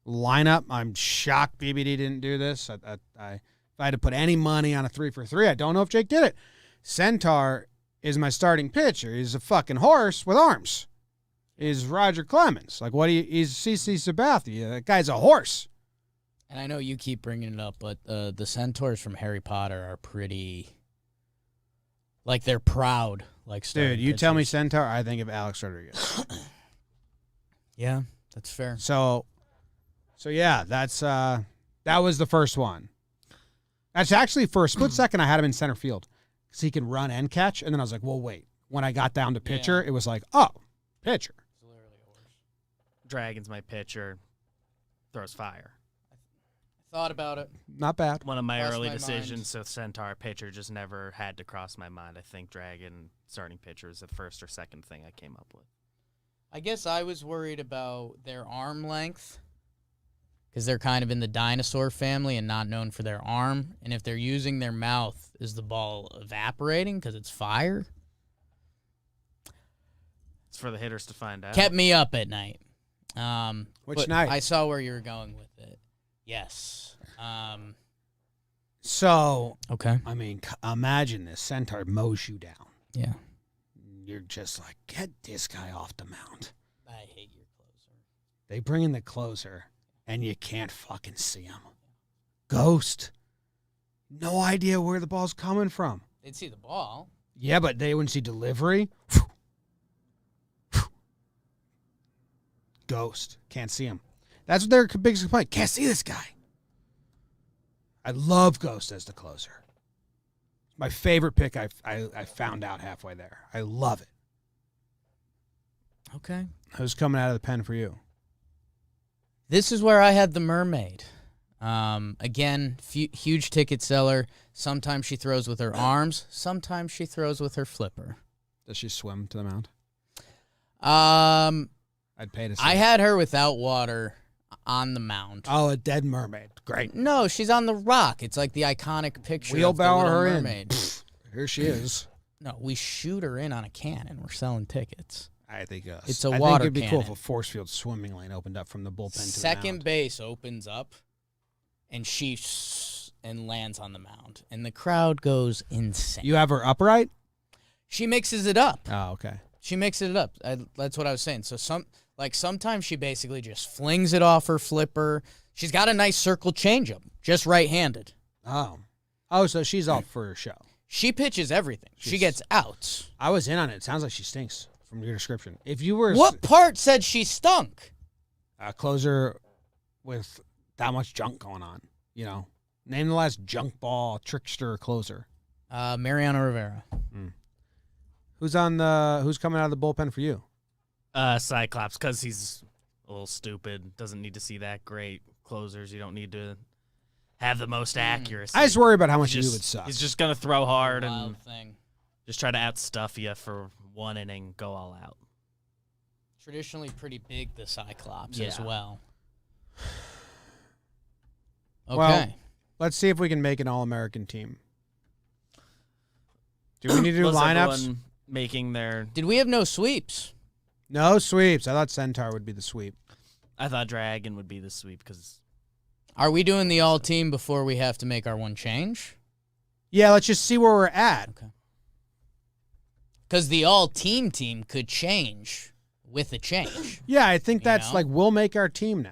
lineup. I'm shocked BBD didn't do this. If I had to put any money on a 3-for-3, I don't know if Jake did it. Centaur is my starting pitcher. He's a fucking horse with arms. He's Roger Clemens. Like, he's CC Sabathia. That guy's a horse. And I know you keep bringing it up, but the centaurs from Harry Potter are pretty, like, they're proud. Like, Dude, you tell me pitchers. Centaur, I think of Alex Rodriguez. Yeah, that's fair. So yeah, that was the first one. That's actually, for a split second, I had him in center field because he can run and catch. And then I was like, well, wait. When I got down to pitcher, It was like, oh, pitcher. It's literally a horse. Dragon's my pitcher. Throws fire. Thought about it. Not bad. One of my Crossed early my decisions, so Centaur pitcher just never had to cross my mind. I think Dragon starting pitcher is the first or second thing I came up with. I guess I was worried about their arm length because they're kind of in the dinosaur family and not known for their arm. And if they're using their mouth, is the ball evaporating because it's fire? It's for the hitters to find out. Kept me up at night. Which but night? I saw where you were going with it. Yes. So, Okay. I mean, imagine this. Centaur mows you down. Yeah. You're just like, get this guy off the mound. I hate your closer. They bring in the closer, and you can't fucking see him. Ghost. No idea where the ball's coming from. They'd see the ball. Yeah, but they wouldn't see delivery. Ghost. Can't see him. That's their biggest complaint. Can't see this guy. I love Ghost as the closer. My favorite pick I found out halfway there. I love it. Okay. Who's coming out of the pen for you? This is where I had the mermaid. Again, huge ticket seller. Sometimes she throws with her arms. Sometimes she throws with her flipper. Does she swim to the mound? I'd pay to see I it. had her without water on the mound. Oh, a dead mermaid. Great. No, she's on the rock. It's like the iconic picture Wheelbarrow of the her Little in. Mermaid. Here she is. No, we shoot her in on a cannon. We're selling tickets. I think It's a I water think it'd be cool if cannon. a force field swimming lane opened up from the bullpen to the Second mound. base opens up, and and lands on the mound, and the crowd goes insane. You have her upright? She mixes it up. Oh, okay. She mixes it up. That's what I was saying. So sometimes she basically just flings it off her flipper. She's got a nice circle changeup, just right-handed. Oh, so she's all for her show. She pitches everything. She gets outs. I was in on it. It sounds like she stinks from your description. If you were What part said she stunk? a closer with that much junk going on, name the last junk ball trickster closer. Mariano Rivera. Who's coming out of the bullpen for you? Cyclops, because he's a little stupid. Doesn't need to see that great closers. You don't need to have the most accuracy. I just worry about how much you He's would suck. He's just going to throw hard Wild and thing. just try to outstuff you for one inning, go all out. Traditionally pretty big, the Cyclops Yeah. as well. Okay. Well, let's see if we can make an All-American team. Do we need to do Was lineups? everyone making their... Did we have no sweeps? No sweeps. I thought Centaur would be the sweep. I thought Dragon would be the sweep because... Are we doing the all-team before we have to make our one change? Yeah, let's just see where we're at. Okay. Because the all-team team could change with a change. Yeah, I think You that's know? like we'll make our team now.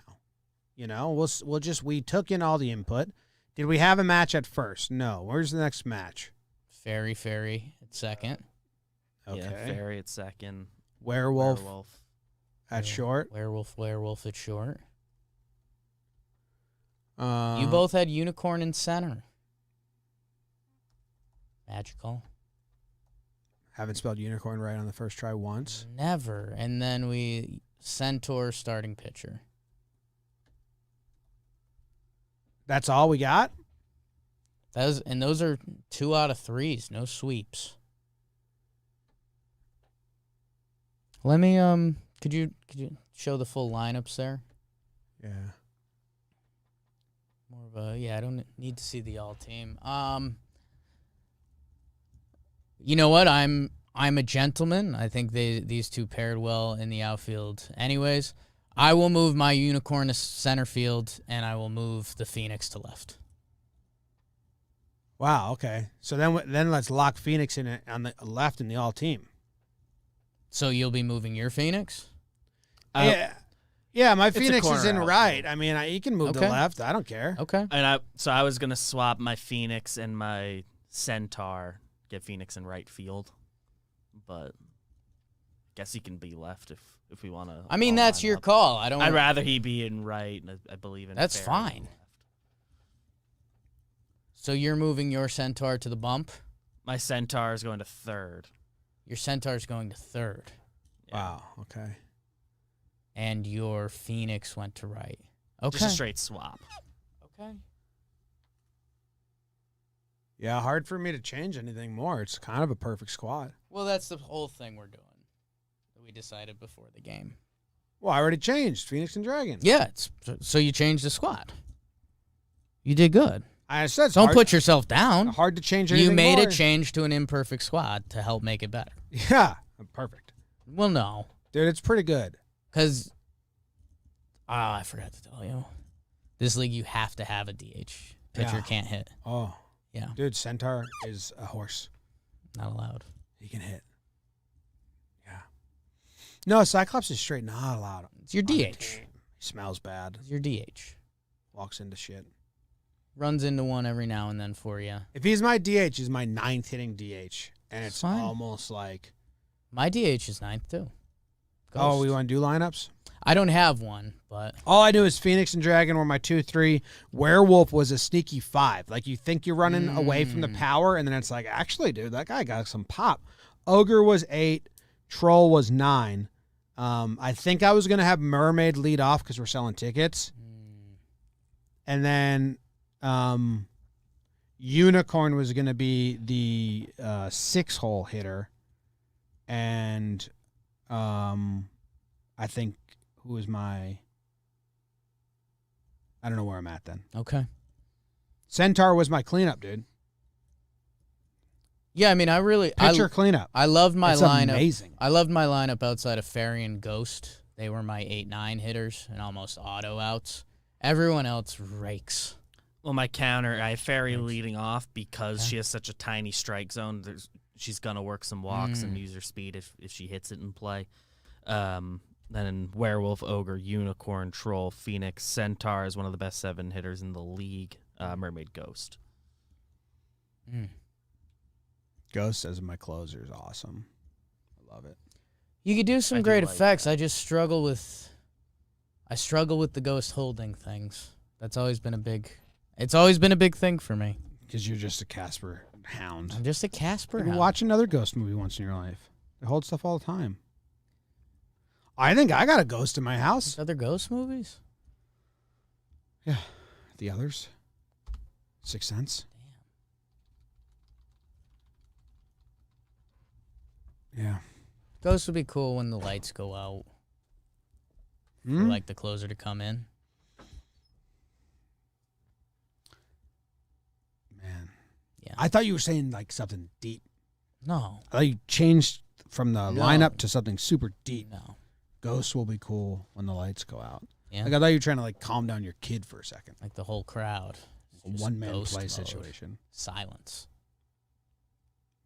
We took in all the input. Did we have a match at first? No. Where's the next match? Fairy at second. Okay. Yeah, Fairy at second. Werewolf at Yeah. short. Werewolf at short. Uh, You both had Unicorn in center. Magical. haven't spelled unicorn right on the first try once. Never. And then we Centaur starting pitcher. That's all we got? Those are 2 out of 3s, no sweeps. Let me could you show the full lineups there? Yeah. More of a I don't need to see the all team. You know what? I'm a gentleman. I think these two paired well in the outfield. Anyways, I will move my Unicorn to center field, and I will move the Phoenix to left. Wow, okay. So then let's lock Phoenix in it on the left in the all team. So you'll be moving your Phoenix? Yeah, my a Phoenix is corner in outfield. right. I mean, he can move to Okay. left. I don't care. Okay. And I was going to swap my Phoenix and my Centaur, get Phoenix in right field. But I guess he can be left if we want to. I mean, that's your call. I'd I'd rather he be in right. And I believe in That's Fairy fine. left. So you're moving your Centaur to the bump? My Centaur is going to third. Your Centaur's going to third. Yeah. Wow, okay. And your Phoenix went to right. Okay. Just a straight swap. Okay. Yeah, hard for me to change anything more. It's kind of a perfect squad. Well, that's the whole thing we're doing that we decided before the game. Well, I already changed Phoenix and Dragon. Yeah, so you changed the squad. You did good. I said it's Don't hard, put yourself down. hard to change anything You made more. a change to an imperfect squad to help make it better. Yeah, perfect. Well, no. Dude, it's pretty good. Because, I forgot to tell you. This league, you have to have a DH. Pitcher Yeah. can't hit. Oh, Yeah, dude, Centaur is a horse. not allowed. He can hit. Yeah. No, Cyclops is straight not allowed. It's your on the DH. team. He smells bad. It's your DH. Walks into shit. runs into one every now and then for you. If he's my DH, he's my 9th hitting DH. And it's Fine. almost like... My DH is 9th, too. Ghost. Oh, we want to do lineups? I don't have one, but... All I knew is Phoenix and Dragon were my 2-3. Werewolf was a sneaky 5. Like, you think you're running away from the power, and then it's like, actually, dude, that guy got some pop. Ogre was 8. Troll was 9. I think I was going to have Mermaid lead off because we're selling tickets. And then Unicorn was going to be the 6-hole hitter. And I think who was my... I don't know where I'm at then. Okay. Centaur was my cleanup, dude. Yeah, I mean, Pitcher cleanup. I loved my It's lineup. amazing. I loved my lineup outside of Fairy and Ghost. They were my 8-9 hitters and almost auto outs. Everyone else rakes. Well, my counter, I have Fairy leading off because she has such a tiny strike zone. She's going to work some walks and use her speed if she hits it in play. Then Werewolf, Ogre, Unicorn, Troll, Phoenix, Centaur is one of the best 7 hitters in the league. Mermaid, Ghost. Ghost as my closer is awesome. I love it. You could do some I do great like effects. that. I struggle with the Ghost holding things. That's always been a big... It's always been a big thing for me. Because you're just a Casper hound. I'm just a Casper hound. Watch another Ghost movie once in your life. They hold stuff all the time. I think I got a ghost in my house. Other Ghost movies? Yeah. The others. Sixth Sense. Yeah. Ghost would be cool when the lights go out. For like the closer to come in. Man. Yeah. I thought you were saying like something deep. No. I thought you changed from the lineup to something super deep. No. Ghosts will be cool when the lights go out. Yeah. Like I thought you were trying to like calm down your kid for a second. Like the whole crowd. A Just one-man ghost play mode. situation. Silence.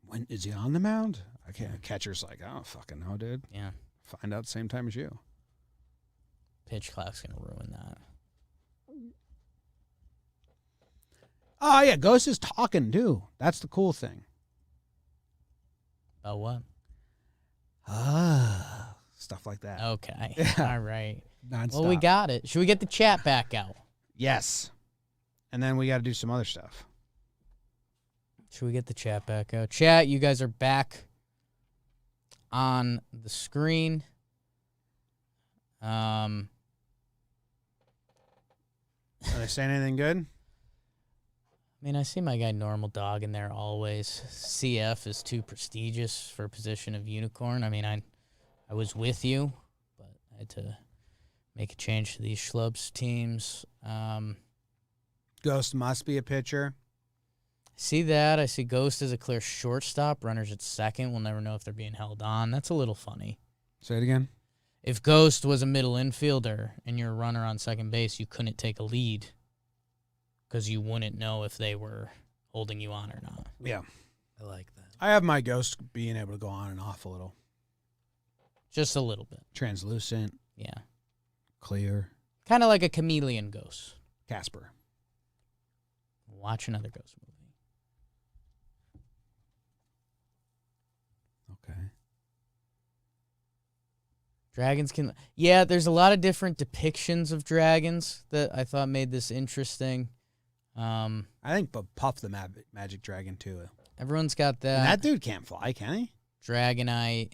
When is he on the mound? I can't. Catcher's like, I don't fucking know, dude. Yeah. Find out same time as you. Pitch clock's going to ruin that. Oh yeah, Ghost is talking too. That's the cool thing. About what? Stuff like that. Okay. Yeah. All right. Nonstop. Well, we got it. Should we get the chat back out? Yes. And then we got to do some other stuff. Should we get the chat back out? Chat, you guys are back on the screen. Are they saying anything good? I mean, I see my guy Normal Dog in there always. CF is too prestigious for a position of Unicorn. I mean, I was with you, but I had to make a change to these schlubs teams. Ghost must be a pitcher. See that. I see Ghost as a clear shortstop. Runners at second. We'll never know if they're being held on. That's a little funny. Say it again. If Ghost was a middle infielder and you're a runner on second base, you couldn't take a lead because you wouldn't know if they were holding you on or not. Yeah. I like that. I have my Ghost being able to go on and off a little. Just a little bit. Translucent. Yeah. Clear. Kind of like a chameleon ghost. Casper. Watch another Ghost movie. Okay. Dragons can... Yeah, there's a lot of different depictions of dragons that I thought made this interesting. I think Puff the Magic Dragon too. Everyone's got And that. that dude can't fly, can he? Dragonite.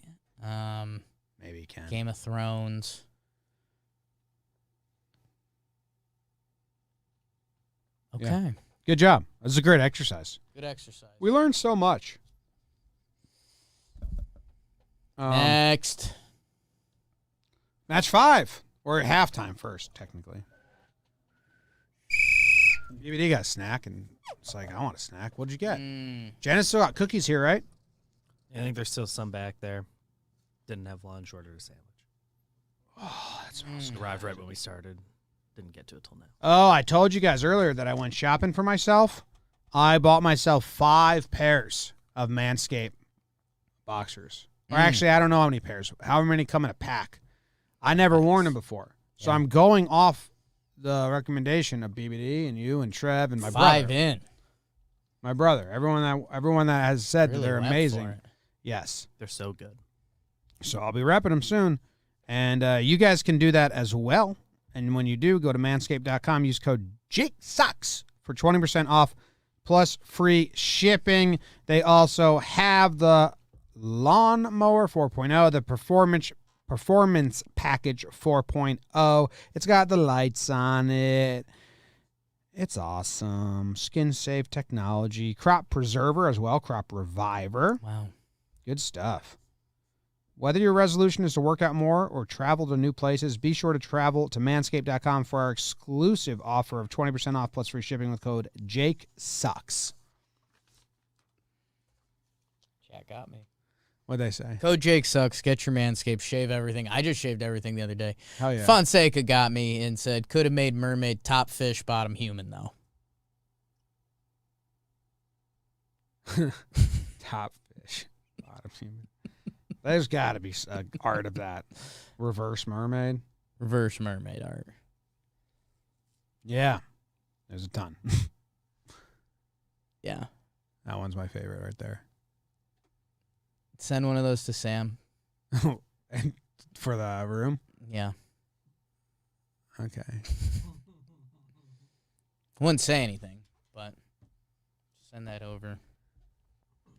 Maybe he can. Game of Thrones. Okay. Yeah. Good job. This is a great exercise. Good exercise. We learned so much. Next. Match 5. Or halftime first, technically. BBD got a snack, and it's like, I want a snack. What'd you get? Janice still got cookies here, right? I think there's still some back there. Didn't have lunch, ordered a sandwich. Oh, that smells good. Arrived right when we started. Didn't get to it till now. Oh, I told you guys earlier that I went shopping for myself. I bought myself 5 pairs of Manscaped boxers. Or actually, I don't know how many pairs. However many come in a pack. I never worn them before. So I'm going off the recommendation of BBD and you and Trev and my 5 brother. in. My brother. Everyone that has said Really that they're went for amazing. it. Yes. They're so good. So I'll be wrapping them soon. And you guys can do that as well. And when you do, go to manscaped.com, use code JakeSucks for 20% off plus free shipping. They also have the Lawnmower 4.0, the Performance Package 4.0. It's got the lights on it. It's awesome. Skin safe technology. Crop preserver as well. Crop reviver. Wow. Good stuff. Whether your resolution is to work out more or travel to new places, be sure to travel to manscaped.com for our exclusive offer of 20% off plus free shipping with code JakeSucks. Chat got me. What'd they say? Code Jake Sucks. Get your Manscaped. Shave everything. I just shaved everything the other day. Hell yeah. Fonseca got me and said, could have made mermaid top fish, bottom human, though. Top fish. Bottom human. There's got to be art of that. Reverse mermaid. Reverse mermaid art. Yeah. There's a ton. Yeah. That one's my favorite right there. Send one of those to Sam. And for the room? Yeah. Okay. Wouldn't say anything, but send that over.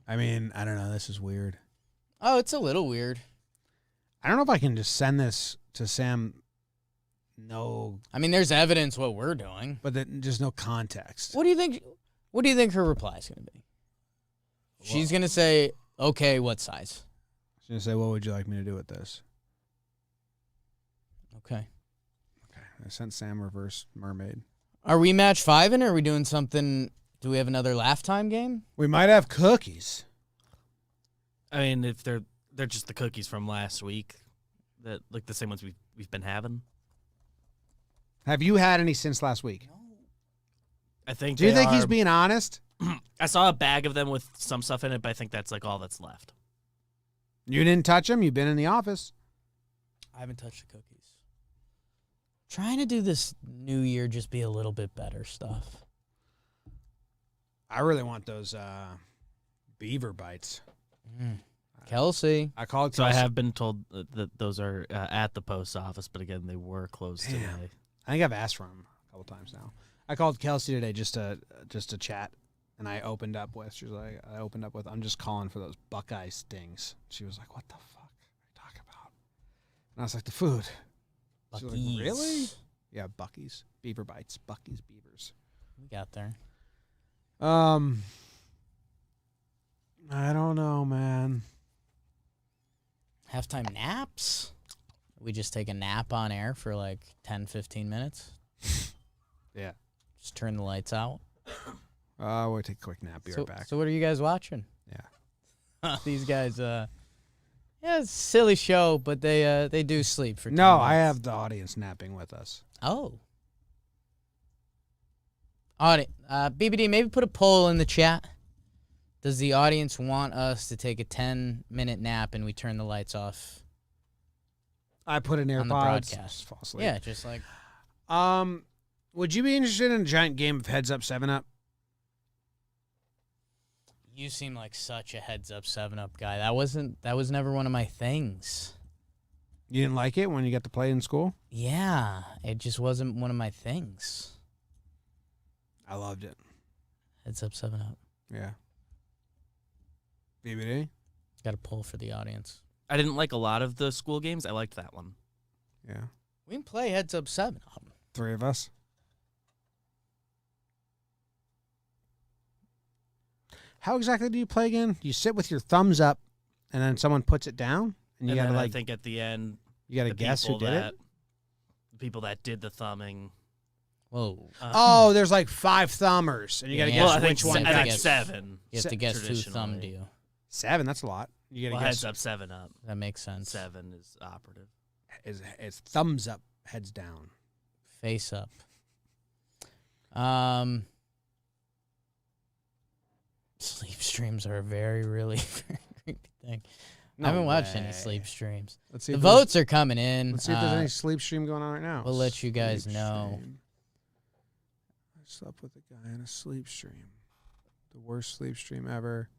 I mean, I don't know. This is weird. Oh, it's a little weird. I don't know if I can just send this to Sam. No, I mean, there's evidence what we're doing. but just no context. What do you think? What do you think her reply is going to be? She's going to say, "Okay, what size?" She's gonna say, "What would you like me to do with this?" Okay. Okay. I sent Sam reverse mermaid. Are we match 5 in, or are we doing something? Do we have another laugh time game? We might have cookies. I mean, if they're just the cookies from last week, that like the same ones we've been having. Have you had any since last week? I think. Do you they think he's are- being honest? I saw a bag of them with some stuff in it, but I think that's like all that's left. You didn't touch them. You've been in the office. I haven't touched the cookies. Trying to do this new year just be a little bit better stuff. I really want those beaver bites. Kelsey. I called. So I Kelsey. have been told that those are at the post office, but again, they were closed Damn. today. I think I've asked for them a couple times now. I called Kelsey today just to chat, and I opened up with. She was like, I'm just calling for those Buckeye stings. She was like, what the fuck are you talking about? And I was like, the food. She was like, Buc-ee's. really? Yeah, Bucky's beaver bites. Bucky's beavers. We got there. I don't know, man. Halftime naps? We just take a nap on air for like 10, 15 minutes. Yeah. Just turn the lights out. We'll take a quick nap. Be So, right back. so what are you guys watching? Yeah. These guys, yeah, it's a silly show, but they do sleep for 10 No, I minutes. have the audience napping with us. Oh. BBD, maybe put a poll in the chat. Does the audience want us to take a 10-minute nap and we turn the lights off? I put in AirPods. On the broadcast. Just fall asleep. Yeah, just like... Would you be interested in a giant game of Heads Up 7-Up? You seem like such a heads-up 7-Up guy. That was never one of my things. You didn't like it when you got to play in school? Yeah, it just wasn't one of my things. I loved it. Heads-up 7-Up. Yeah. BBD? Got a poll for the audience. I didn't like a lot of the school games. I liked that one. Yeah. We can play heads-up 7-Up. 3 of us. How exactly do you play again? You sit with your thumbs up, and then someone puts it down, and you And gotta then I like think at the end, you gotta the guess who people did it. that- the people that did the thumbing. Whoa. Oh, there's like 5 thumbers, and you gotta Yeah. guess Well, I think which one. I think guess. 7. You have to guess who thumbed traditionally. you. 7. That's a lot. You gotta Well, guess. heads up, 7 up. That makes sense. 7 is operative. It's thumbs up, heads down. Face up. Sleep streams are a very, really very creepy thing. I haven't watched any way. sleep streams. Let's see. The if there's- votes are coming in. Let's see if there's any sleep stream going on right now. we'll let you guys Sleep know. stream. Slept with a guy in a sleep stream. The worst sleep stream ever.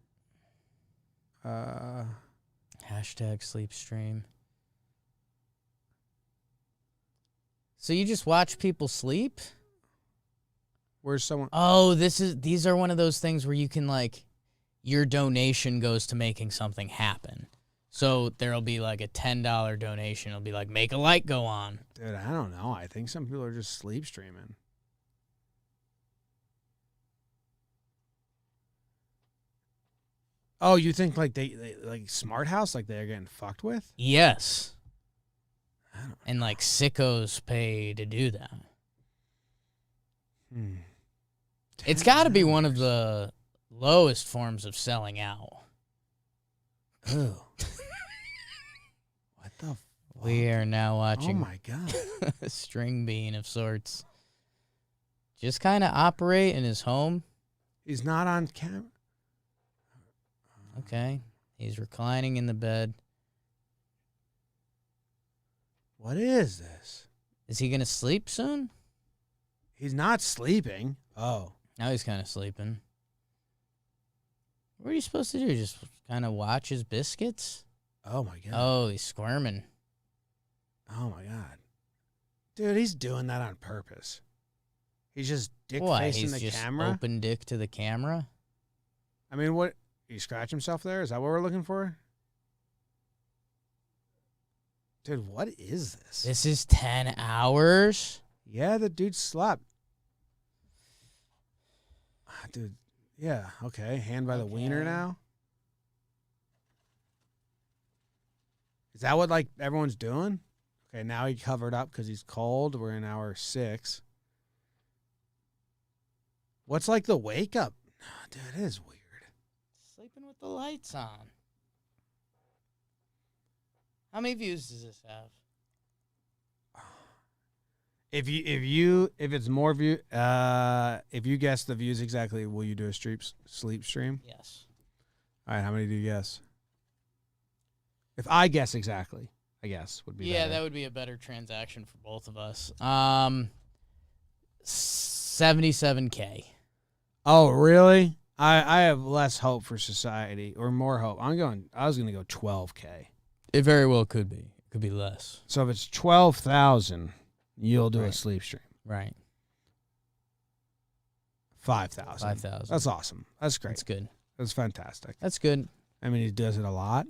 Hashtag sleep stream. So you just watch people sleep? Where's someone? Oh, these are one of those things where you can like, your donation goes to making something happen. So there'll be like a $10 donation. It'll be like, make a light go on. Dude, I don't know. I think some people are just sleep streaming. Oh, you think like they like Smart House, like they're getting fucked with? Yes. I don't know. And like sickos pay to do that. It's got to be one of the lowest forms of selling out. Ugh. What the fuck? We are now watching Oh my god. a string bean of sorts just kind of operate in his home. He's not on camera. Okay. He's reclining in the bed. What is this? Is he going to sleep soon? He's not sleeping. Oh. Now he's kind of sleeping. What are you supposed to do? Just kind of watch his biscuits? Oh my god. Oh, he's squirming. Oh my god. Dude, he's doing that on purpose. He's just dick What? facing He's the just camera. open dick to the camera? I mean, what? He scratch himself there? Is that what we're looking for? Dude, what is this? This is 10 hours? Yeah, the dude slept. Dude, yeah, okay. Hand by the wiener Okay. now? Is that what, like, everyone's doing? Okay, now he covered up because he's cold. We're in hour 6. What's, like, the wake up? Dude, it is weird. Sleeping with the lights on. How many views does this have? If it's more view, if you guess the views exactly, will you do a sleep stream? Yes. All right, how many do you guess? If I guess exactly, I guess would be Yeah, better. that would be a better transaction for both of us. 77K. Oh, really? I have less hope for society, or more hope. I was gonna go 12K. It very well could be. It could be less. So if it's 12,000, you'll do a Right. sleep stream. Right. 5,000. 5,000. That's awesome. That's great. That's good. That's fantastic. That's good. I mean, he does it a lot.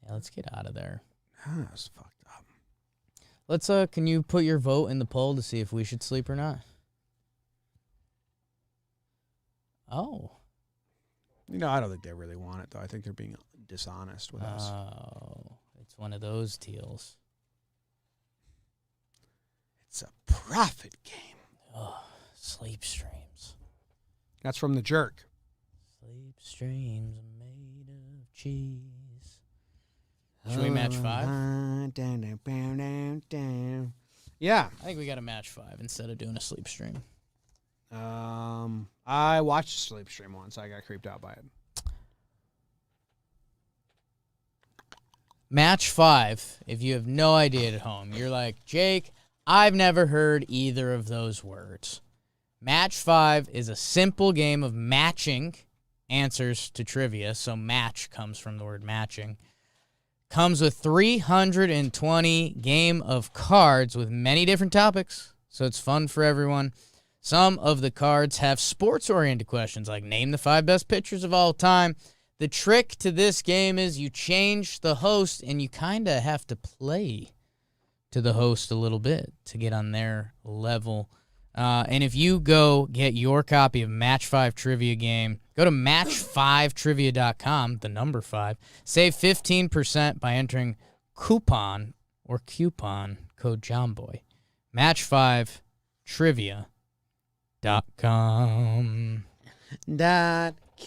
Yeah, let's get out of there. That's fucked up. Let's can you put your vote in the poll to see if we should sleep or not? Oh. You know, I don't think they really want it, though. I think they're being dishonest with us. Oh. It's one of those deals. It's a profit game. Oh, sleep streams. That's from The Jerk. Sleep streams are made of cheese. Should we match 5? Yeah. I think we got to match 5 instead of doing a sleep stream. I watched a sleep stream once. I got creeped out by it. Match 5, if you have no idea at home. You're like, Jake, I've never heard either of those words. Match 5 is a simple game of matching answers to trivia. So match comes from the word matching. Comes with 320 game of cards with many different topics. So it's fun for everyone. Some of the cards have sports-oriented questions like name the 5 best pitchers of all time. The trick to this game is you change the host and you kind of have to play to the host a little bit to get on their level. And if you go get your copy of Match 5 Trivia Game, go to match5trivia.com, the number 5. Save 15% by entering coupon code Jomboy. Match5trivia.com. You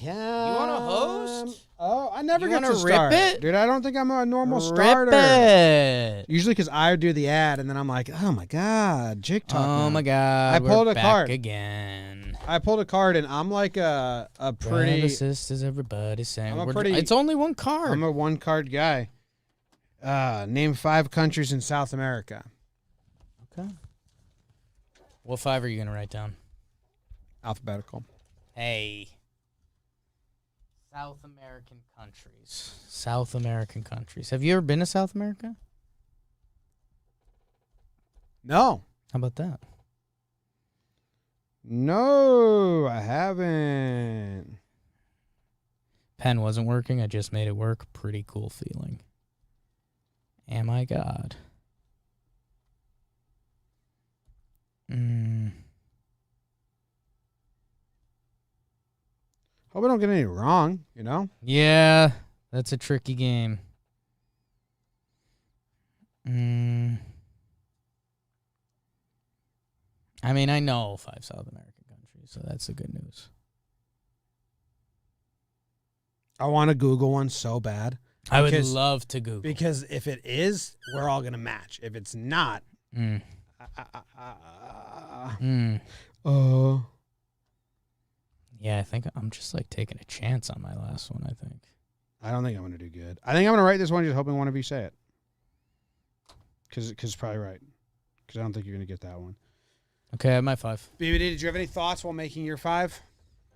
want to host? Oh, I never You get to wanna start. rip it? Dude, I don't think I'm a normal Rip starter. it. Usually because I do the ad, and then I'm like, oh my god, Jake talk. Oh now. my God. I pulled we're a back card. again. I pulled a card, and I'm like a pretty. Brothers, sisters, everybody saying I'm a pretty- it's only one card. I'm a one card guy. Name 5 countries in South America. Okay. What 5 are you going to write down? Alphabetical. Hey. South American countries. South American countries. Have you ever been to South America? No. How about that? No, I haven't. Pen wasn't working. I just made it work. Pretty cool feeling. Am I God? Hope I don't get any wrong, you know? Yeah, that's a tricky game. I mean, I know 5 South American countries, so that's the good news. I want to Google one so bad. I would love to Google. Because if it is, we're all going to match. If it's not... Yeah, I think I'm just like taking a chance on my last one, I think. I don't think I'm going to do good. I think I'm going to write this one just hoping one of you say it. Because it's probably right. Because I don't think you're going to get that one. Okay, I have my 5. BBD, did you have any thoughts while making your 5?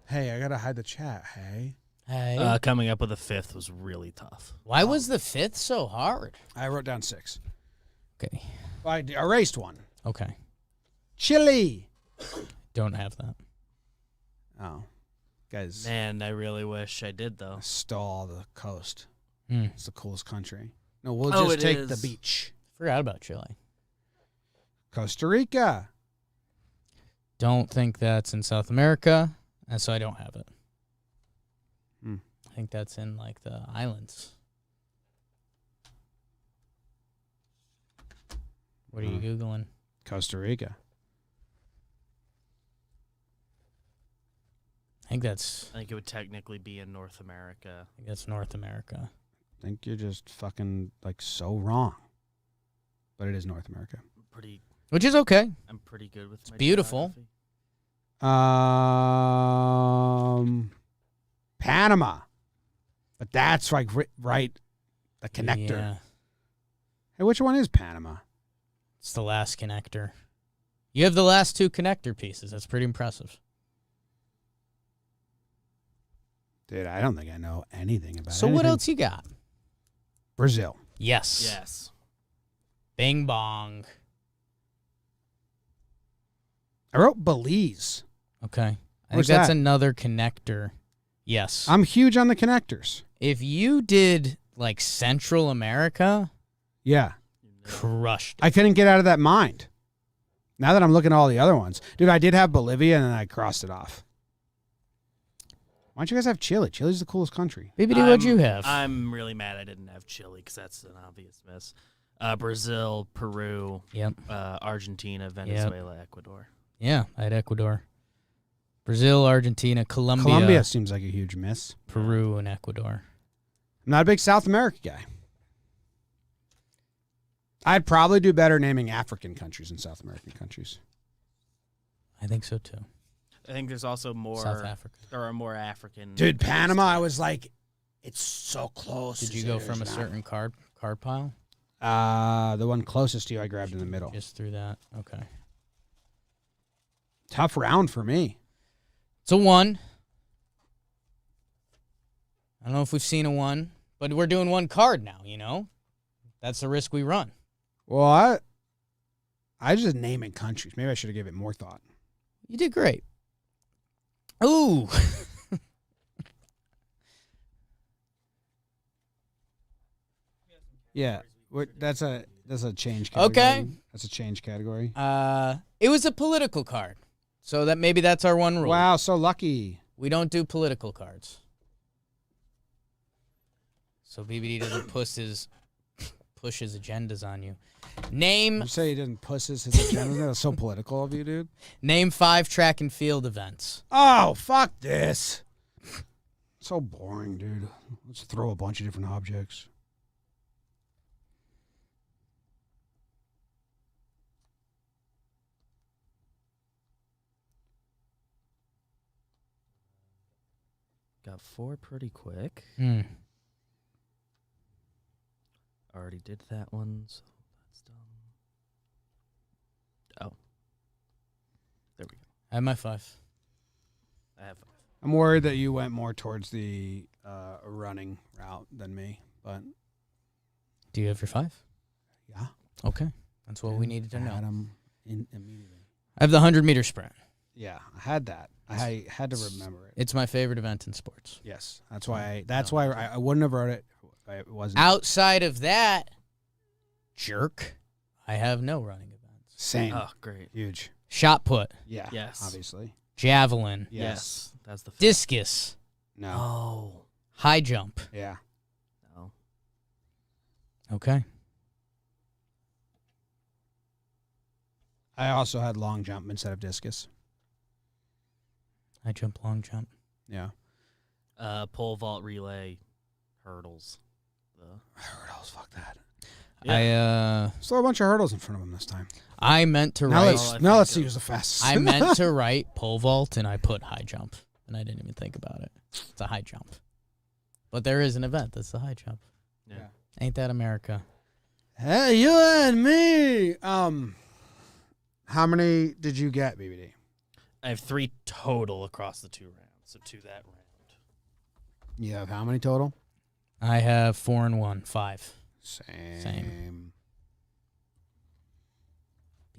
Hey, I got to hide the chat. Hey. Coming up with a 5th was really tough. Why was the 5th so hard? I wrote down 6. Okay. I erased one. Okay. Chile. Don't have that. Oh. Guys. Man, I really wish I did, though. Stall the coast. It's the coolest country. No, we'll Oh, just it take is. the beach. Forgot about Chile. Costa Rica. Don't think that's in South America, and so I don't have it. I think that's in, like, the islands. What are you Googling? Costa Rica. I think that's I think it would technically be in North America. North America. I think you're just fucking, like, so wrong. But it is North America. Which is okay. I'm pretty good with my beautiful. geography. Panama. But that's, like, right, the connector. Yeah. Hey, which one is Panama? It's the last connector. You have the last 2 connector pieces. That's pretty impressive. Dude, I don't think I know anything about it. So what else you got? Brazil. Yes. Yes. Bing bong. I wrote Belize. Okay. I think Where's that's that? another connector. Yes. I'm huge on the connectors. If you did, like, Central America, Yeah. crushed it. I couldn't get out of that mind. Now that I'm looking at all the other ones. Dude, I did have Bolivia, and then I crossed it off. Why don't you guys have Chile? Chile's the coolest country. BBD, what'd you have? I'm really mad I didn't have Chile because that's an obvious miss. Brazil, Peru, Yep. Argentina, Venezuela, Ecuador. Yeah, I had Ecuador. Brazil, Argentina, Colombia. Colombia seems like a huge miss. Peru, and Ecuador. I'm not a big South America guy. I'd probably do better naming African countries than South American countries. I think so, too. I think there's also more South Africa. There are more African. Dude, Panama, I was like, it's so close. Did you go from a certain card pile? The one closest to you, I grabbed in the middle. Just through that. Okay. Tough round for me. It's a 1. I don't know if we've seen a 1, but we're doing 1 card now, you know? That's the risk we run. Well, I just naming countries. Maybe I should have given it more thought. You did great. Ooh. Yeah, that's a change category. Okay. That's a change category. It was a political card. So that maybe that's our 1 rule. Wow, so lucky. We don't do political cards. So BBD doesn't push his agendas on you. Name You say he didn't push his agenda. That's so political of you, dude. Name 5 track and field events. Oh, fuck this. So boring, dude. Let's throw a bunch of different objects. Got 4 pretty quick. Already did that one, so that's done. Oh. I have my 5. I have 5. I'm worried that you went more towards the running route than me, but Do you have your 5? yeah. Okay. That's what we needed to I know. had 'em immediately. I have the 100-meter sprint. Yeah, I had that. I had to remember it. It's my favorite event in sports. Yes, that's why. I wouldn't have wrote it. If it wasn't Outside of that, jerk, I have no running events. same. Oh, great. Huge. Shot put, Yeah. Yes. Obviously. javelin, Yes. That's the discus, No. Oh. high jump. Yeah. No. Okay. I also had long jump instead of discus. High jump, long jump. Yeah. Pole vault relay hurdles. Hurdles. Fuck that. I Just throw a bunch of hurdles in front of him this time. I meant to Now write. let's see who's the fastest. I meant to write pole vault, and I put high jump, and I didn't even think about it. It's a high jump, but there is an event that's the high jump. Yeah. Ain't that America? Hey, you and me. How many did you get, BBD? I have 3 total across the 2 rounds. So 2 that round. You have how many total? I have 4 and 1, 5. Same.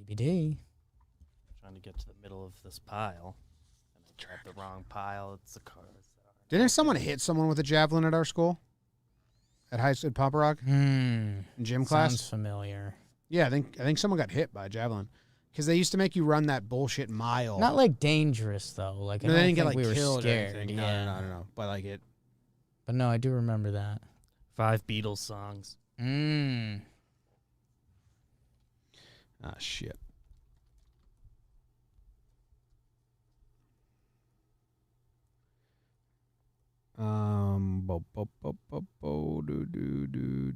BBD. Trying to get to the middle of this pile. And I tried the wrong pile. It's the car. Didn't someone hit someone with a javelin at our school? At Papa Rock? In gym class? Sounds familiar. Yeah, I think someone got hit by a javelin. Because they used to make you run that bullshit mile. Not like dangerous though. Like No, I they don't didn't get think like we were killed scared. or anything. Yeah. No. But like it. But no, I do remember that. 5 Beatles songs. Ah, shit.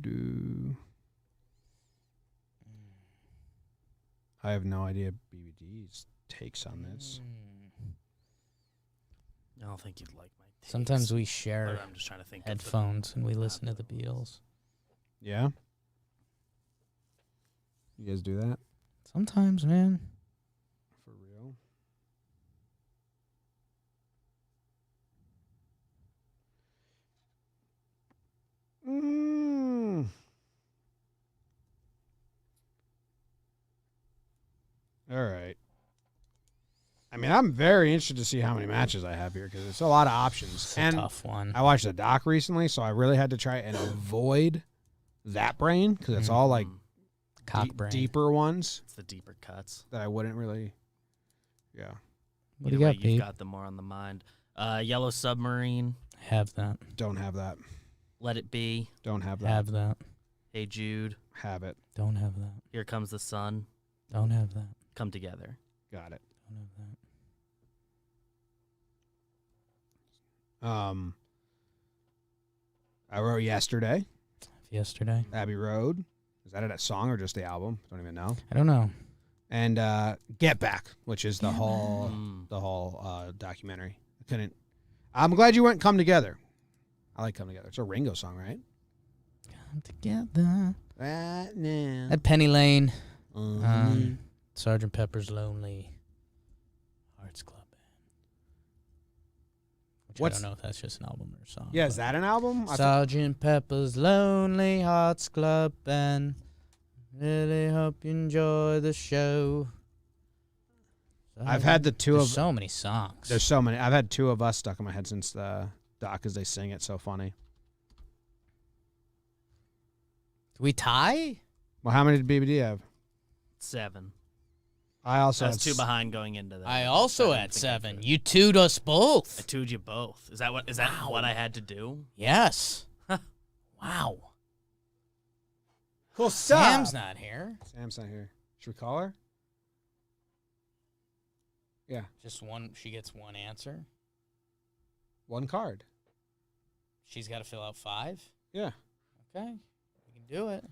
Do. I have no idea BBD's takes on this. I don't think you'd like my takes. Sometimes we But share I'm just trying to think headphones and we listen to the Beatles. Yeah? You guys do that? Sometimes, man. For real? All right. I mean, I'm very interested to see how many matches I have here because it's a lot of options. It's a And tough one. I watched the doc recently, so I really had to try and avoid that brain because it's all like Cock brain. deeper ones It's the deeper cuts. that I wouldn't really. Yeah. What do Either you way, got, you've Pete? got them more on the mind. Yellow Submarine. Have that. Don't have that. Let It Be. Don't have that. Have that. Hey Jude. Have it. Don't have that. Here Comes the Sun. Don't have that. Come Together. Got it. Don't have that. I wrote Yesterday, Yesterday. Abbey Road. Is that a song or just the album? Don't even know. I don't know. And Get Back, which is the whole Mm. documentary. I couldn't. I'm glad you went Come Together. I like Come Together. It's a Ringo song, right? Come together. Right now. At Penny Lane. Mhm. Sergeant Pepper's Lonely Hearts Club Band. Which What's- I don't know if that's just an album or a song. Yeah, is but- that an album? Sergeant Pepper's Lonely Hearts Club Band. Really hope you enjoy the show. I've had the two There's of. so many songs. There's so many. I've had two of us stuck in my head since the doc because they sing it so funny. Do we tie? Well, how many did BBD have? 7. I also I was had 2 behind going into that. I also didn't had think I 7. could. You two'd us I both. two'd you both. Is that what I had to do? Yes. Wow. Cool. Sam's not here. Sam's not here. Should we call her? Yeah. Just one. She gets one answer. One card. She's got to fill out 5. Yeah. Okay. We can do it. Did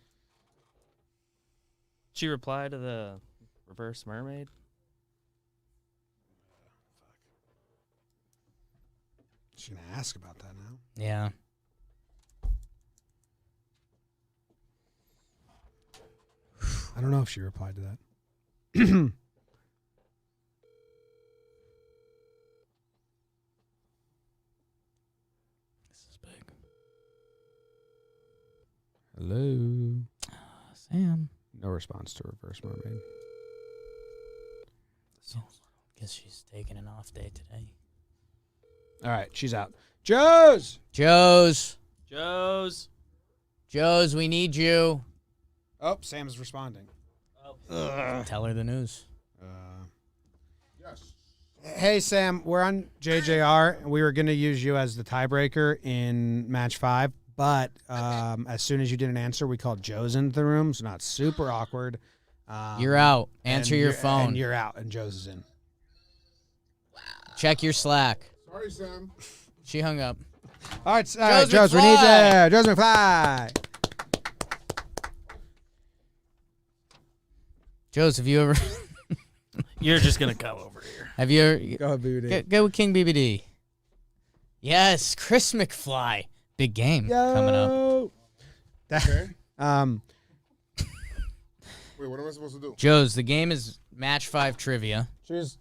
she reply to the reverse mermaid? She's gonna ask about that now. Yeah. I don't know if she replied to that. Sam. No response to reverse mermaid. Guess she's taking an off day today. All right, she's out. Joe's. Joe's, we need you. Oh, Sam's responding. Tell her the news. Yes. Hey, Sam, we're on JJR. We were going to use you as the tiebreaker in match 5, but as soon as you didn't answer, we called Joe's into the room, so not super awkward. You're out. Answer your phone. And you're out, and Joe's is in. Check your Slack. Sorry, Sam. She hung up. All right, Joe's we need McFly. you. Joe's McFly. Joe's, have you ever... You're just gonna go over here. have you ever... Go, BBD. Go with King BBD. Yes, Chris McFly. Big game coming up. Okay. Wait, what am I supposed to do? Joe's, the game is match 5 trivia. choose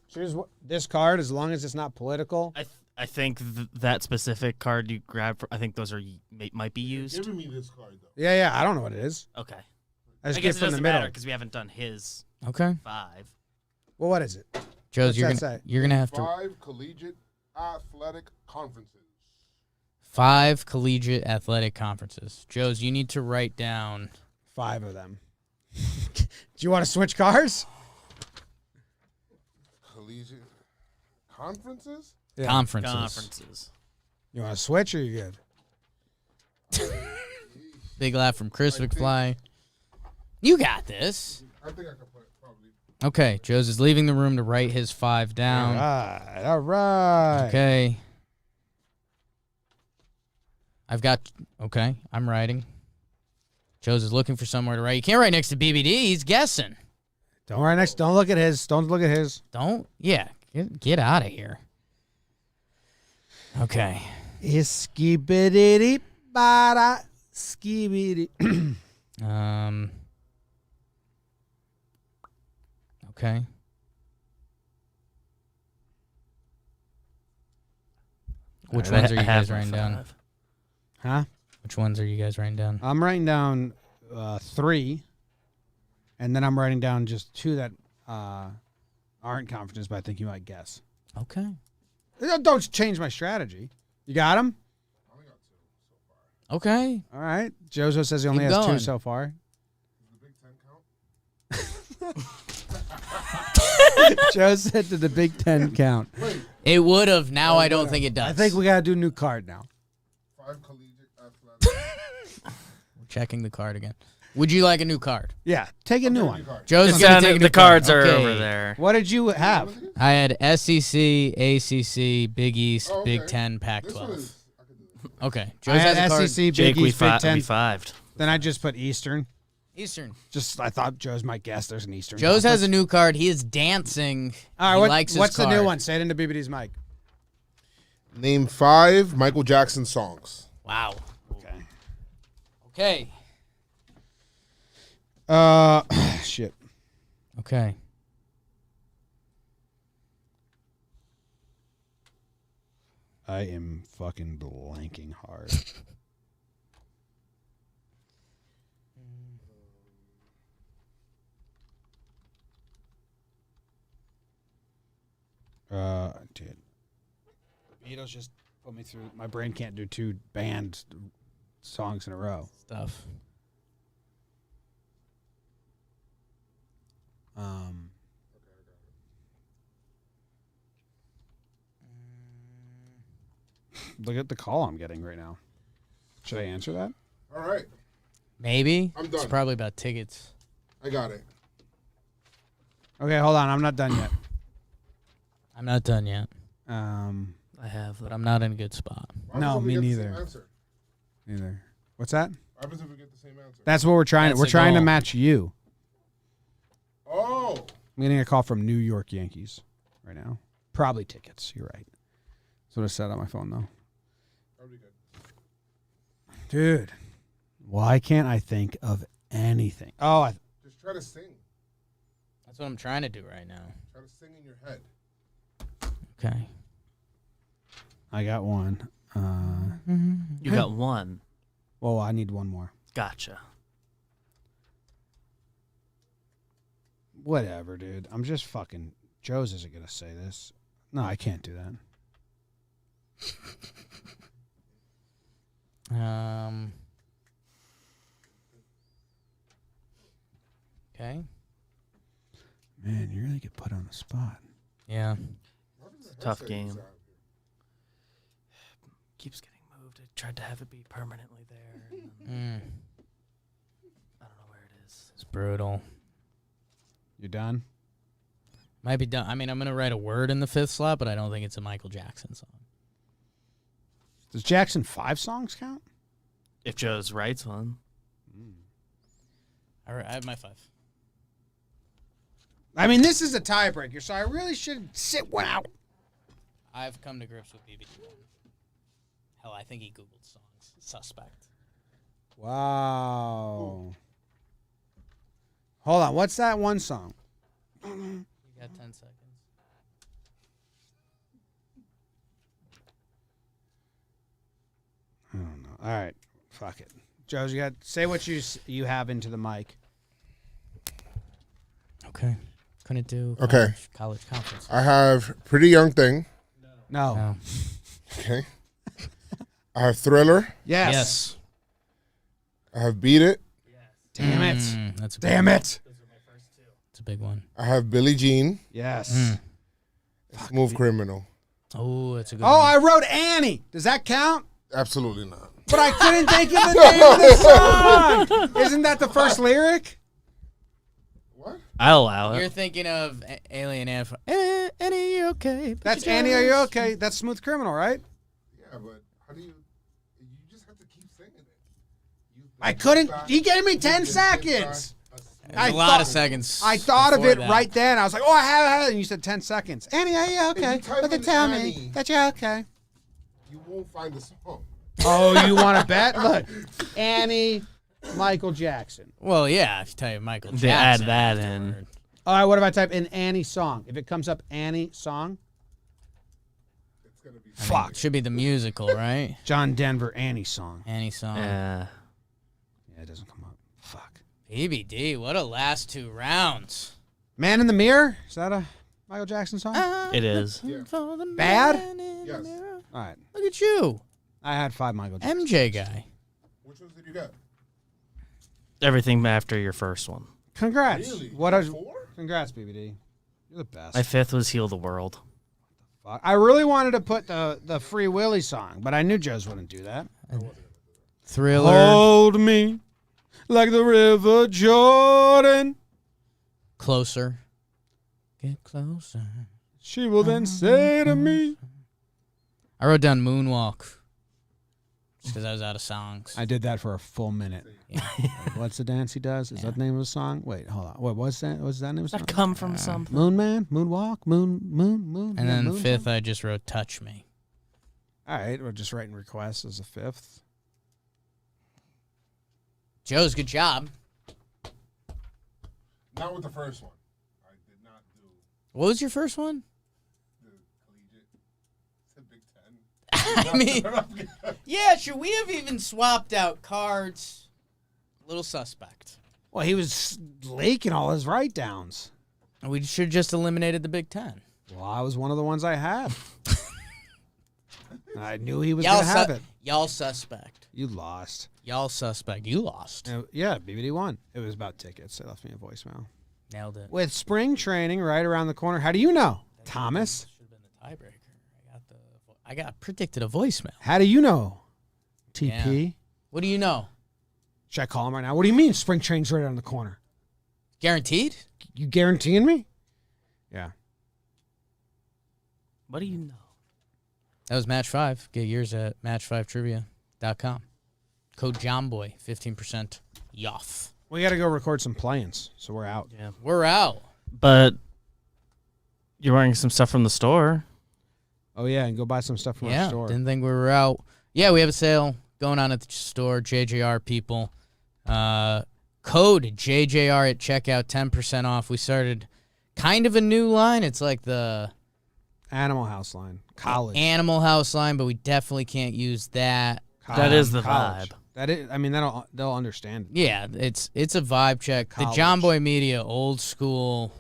this card as long as it's not political. I think that specific card you grabbed, I think those might be You're used. giving me this card, though. Yeah, I don't know what it is. Okay. I just I get guess it from the doesn't middle. matter because we haven't done his Okay. 5. Well, what is it? Joe's, What's that say? you're gonna have to 5 collegiate athletic conferences. 5 collegiate athletic conferences. Joe's, you need to write down 5 of them. Do you want to switch cars? Collegiate conferences? Yeah. conferences. You want to switch or you good? Big laugh from Chris McFly. You got this. I think I could play probably. Okay, Joe's is leaving the room to write his 5 down. All right. Okay. I'm writing. Joe's is looking for somewhere to write. You can't write next to BBD. He's guessing. Don't write next. Don't look at his. Don't look at his. Get out of here. Okay. Skibidi bada skibidi. Okay. Which ones are you guys writing down? Huh? Which ones are you guys writing down? I'm writing down 3, and then I'm writing down just 2 that aren't conferences, but I think you might guess. Okay. Don't change my strategy. You got him? I only got 2 so far. Okay. All right. Jozo says he only Keep has 2 going. so far. Does the Big Ten count? Joe said to the Big Ten count. Wait, It would have. Now I don't think it does. I think we got to do a new card now. 5 collegiate athletic. We're checking the card again. Would you like a new card? Yeah. Take a new one. Joe's It's going to take a new the cards card. are Okay. over there. What did you have? I had SEC, ACC, Big East, Oh, okay. Big Ten, This one Pac-12. is. I can do this. Okay. I Joe's has a had card. SEC, Big Jake, East, Big Ten. we 5'd. Then I just put Eastern. Eastern. Just I thought Joe's might guess there's an Eastern. Joe's has conference. a new card. He is dancing. All He right, likes his what's the new card. one? Say it into BBD's mic. Name 5 Michael Jackson songs. Wow. Okay. Okay. Shit. Okay. I am fucking blanking hard. Dude. Beatles just put me through. My brain can't do 2 band songs in a row. Stuff. Look at the call I'm getting right now. Should I answer that? All right. Maybe. I'm It's done. probably about tickets. I got it. Okay, hold on. I'm not done yet. I'm not done yet, I have but I'm not in a good spot. What No, happens if we me get the same neither. answer? Neither. What's that? What happens if we get the same answer? That's what we're trying. That's We're the trying to goal. match you. Oh. I'm getting a call from New York Yankees right now. Probably tickets. You're right. That's what it said on my phone, though. That'll be good. Dude, why can't I think of anything? Oh, Just try to sing. That's what I'm trying to do right now. Try to sing in your head. Okay. I got one. You got 1. Well, I need one more. Gotcha. Whatever, dude. I'm just fucking. Joe's isn't gonna say this. No, I can't do that. Okay. Man, you really get put on the spot. Yeah. It's a tough game. Keeps getting moved. I tried to have it be permanently there. And I don't know where it is. It's brutal. You done? Might be done. I mean, I'm going to write a word in the 5th slot, but I don't think it's a Michael Jackson song. Does Jackson 5 songs count? If Joe's writes one. I have my 5. I mean, this is a tiebreaker, so I really should sit one out. I've come to grips with BB. Hell, I think he Googled songs. Suspect. Wow. Hold on. What's that one song? You got 10 seconds. I don't know. All right. Fuck it. Joe, you got say what you have into the mic. Okay. Couldn't do Okay. college conference. I have Pretty Young Thing. No. No. Okay. I have Thriller. Yes. Yes. I have Beat It. Damn it. That's a Damn it. It's a big one. I have Billie Jean. Yes. Smooth Criminal. Oh, that's a good Oh, one. I wrote Annie. Does that count? Absolutely not. But I couldn't think of the name of the song. Isn't that the first lyric? What? I'll allow You're it. thinking of Alien Ant. Annie, you okay? That's Annie, are you okay? That's Smooth Criminal, right? Yeah, but how do you? You just have to keep singing it. I couldn't. He gave me 10 seconds. There's a lot of seconds. I thought of before it that. right then. I was like, oh, I have it. And you said 10 seconds. Annie, are you okay? If you type But then in tell Annie- me that you're okay. You won't find the song. Oh, you want to bet? Look, Annie, Michael Jackson. Well, yeah, if you tell you Michael They add Jackson. that in. afterward. All right, what if I type in Annie song? If it comes up Annie song, It's gonna be. fuck. It should be the musical, right? John Denver Annie song. Annie song. Yeah. Yeah, it doesn't come up. Fuck. BBD, what a last 2 rounds. Man in the Mirror? Is that a Michael Jackson song? It is. Yeah. For the Bad? man in the Yes. mirror. All right. Look at you. I had 5 Michael Jackson. MJ guy. Which ones did you get? Everything after your first one. Congrats. Really? What are 4? Congrats, BBD. You're the best. My 5th was Heal the World. Fuck. I really wanted to put the Free Willy song, but I knew Joe's wouldn't do that. Thriller. Hold me like the River Jordan. Closer. Get closer. She will then say to me. I wrote down Moonwalk. Just because I was out of songs. I did that for a full minute. Yeah. What's the dance he does? Is that the name of the song? Wait, hold on. What was that? Was that name of the That song? come from something. Moon Man? Moonwalk? Moon. And Yeah, then Moon 5th, Song? I just wrote Touch Me. All right, we're just writing requests as a 5th. Joe's, good job. Not with the first one. I did not do What was your first one? the collegiate. It's a Big Ten. I mean, yeah, should we have even swapped out cards? Little suspect. Well, he was laking all his write downs. We should have just eliminated the Big Ten. Well, I was one of the ones I had. I knew he was going to have it. Y'all suspect. You lost. Y'all suspect. You lost. Yeah, BBD won. It was about tickets. They left me a voicemail. Nailed it. With spring training right around the corner. How do you know, Thomas? Should have been the tiebreaker. I got predicted a voicemail. How do you know, TP? Yeah. What do you know? Should I call him right now? What do you mean spring training's right around the corner? Guaranteed? You guaranteeing me? Yeah. What do you know? That was Match 5. Get yours at match5trivia.com. Code Jomboy, 15% off. We got to go record some play-ins, so we're out. Yeah. We're out. But you're wearing some stuff from the store. Oh, yeah, and go buy some stuff from our store. Didn't think we were out. Yeah, we have a sale going on at the store, JJR people. Code JJR at checkout, 10% off. We started kind of a new line. It's like the Animal House line. College. Animal House line, but we definitely can't use that. That is the College. vibe. I mean, they'll understand. Yeah, it's a vibe check. College. The Jomboy Media, old school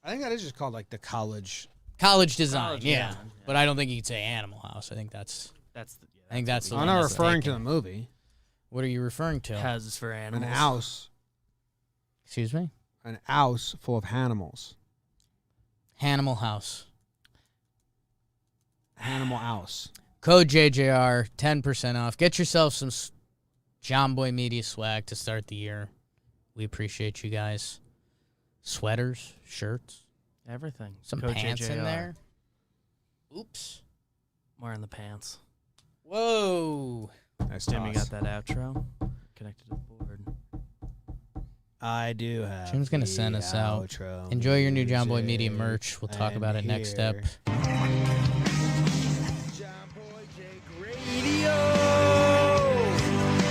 I think that is just called like the college. college design. College Yeah. design, yeah. But I don't think you could say Animal House. I think that's That's the. I think that's the I'm one not that's referring to taken. the movie. What are you referring to? Houses for An animals. house. Excuse me? An house full of animals. Animal House. Animal house. Code JJR, 10% off. Get yourself some Jomboy Media swag to start the year. We appreciate you guys. Sweaters, shirts, Everything. some Code pants in JJR. there. Oops. More in the pants. Whoa. Nice Jimmy toss. got that outro connected to the board. I do have. Jim's gonna the send us out. outro Enjoy your new Jomboy Media music. merch. We'll talk And about it next step. here-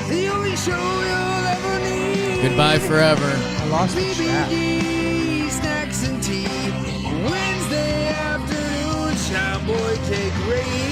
The only show you'll ever need. Goodbye forever. I lost the chat. BBD, snacks and tea. Wednesday afternoon, Jomboy Cake Radio.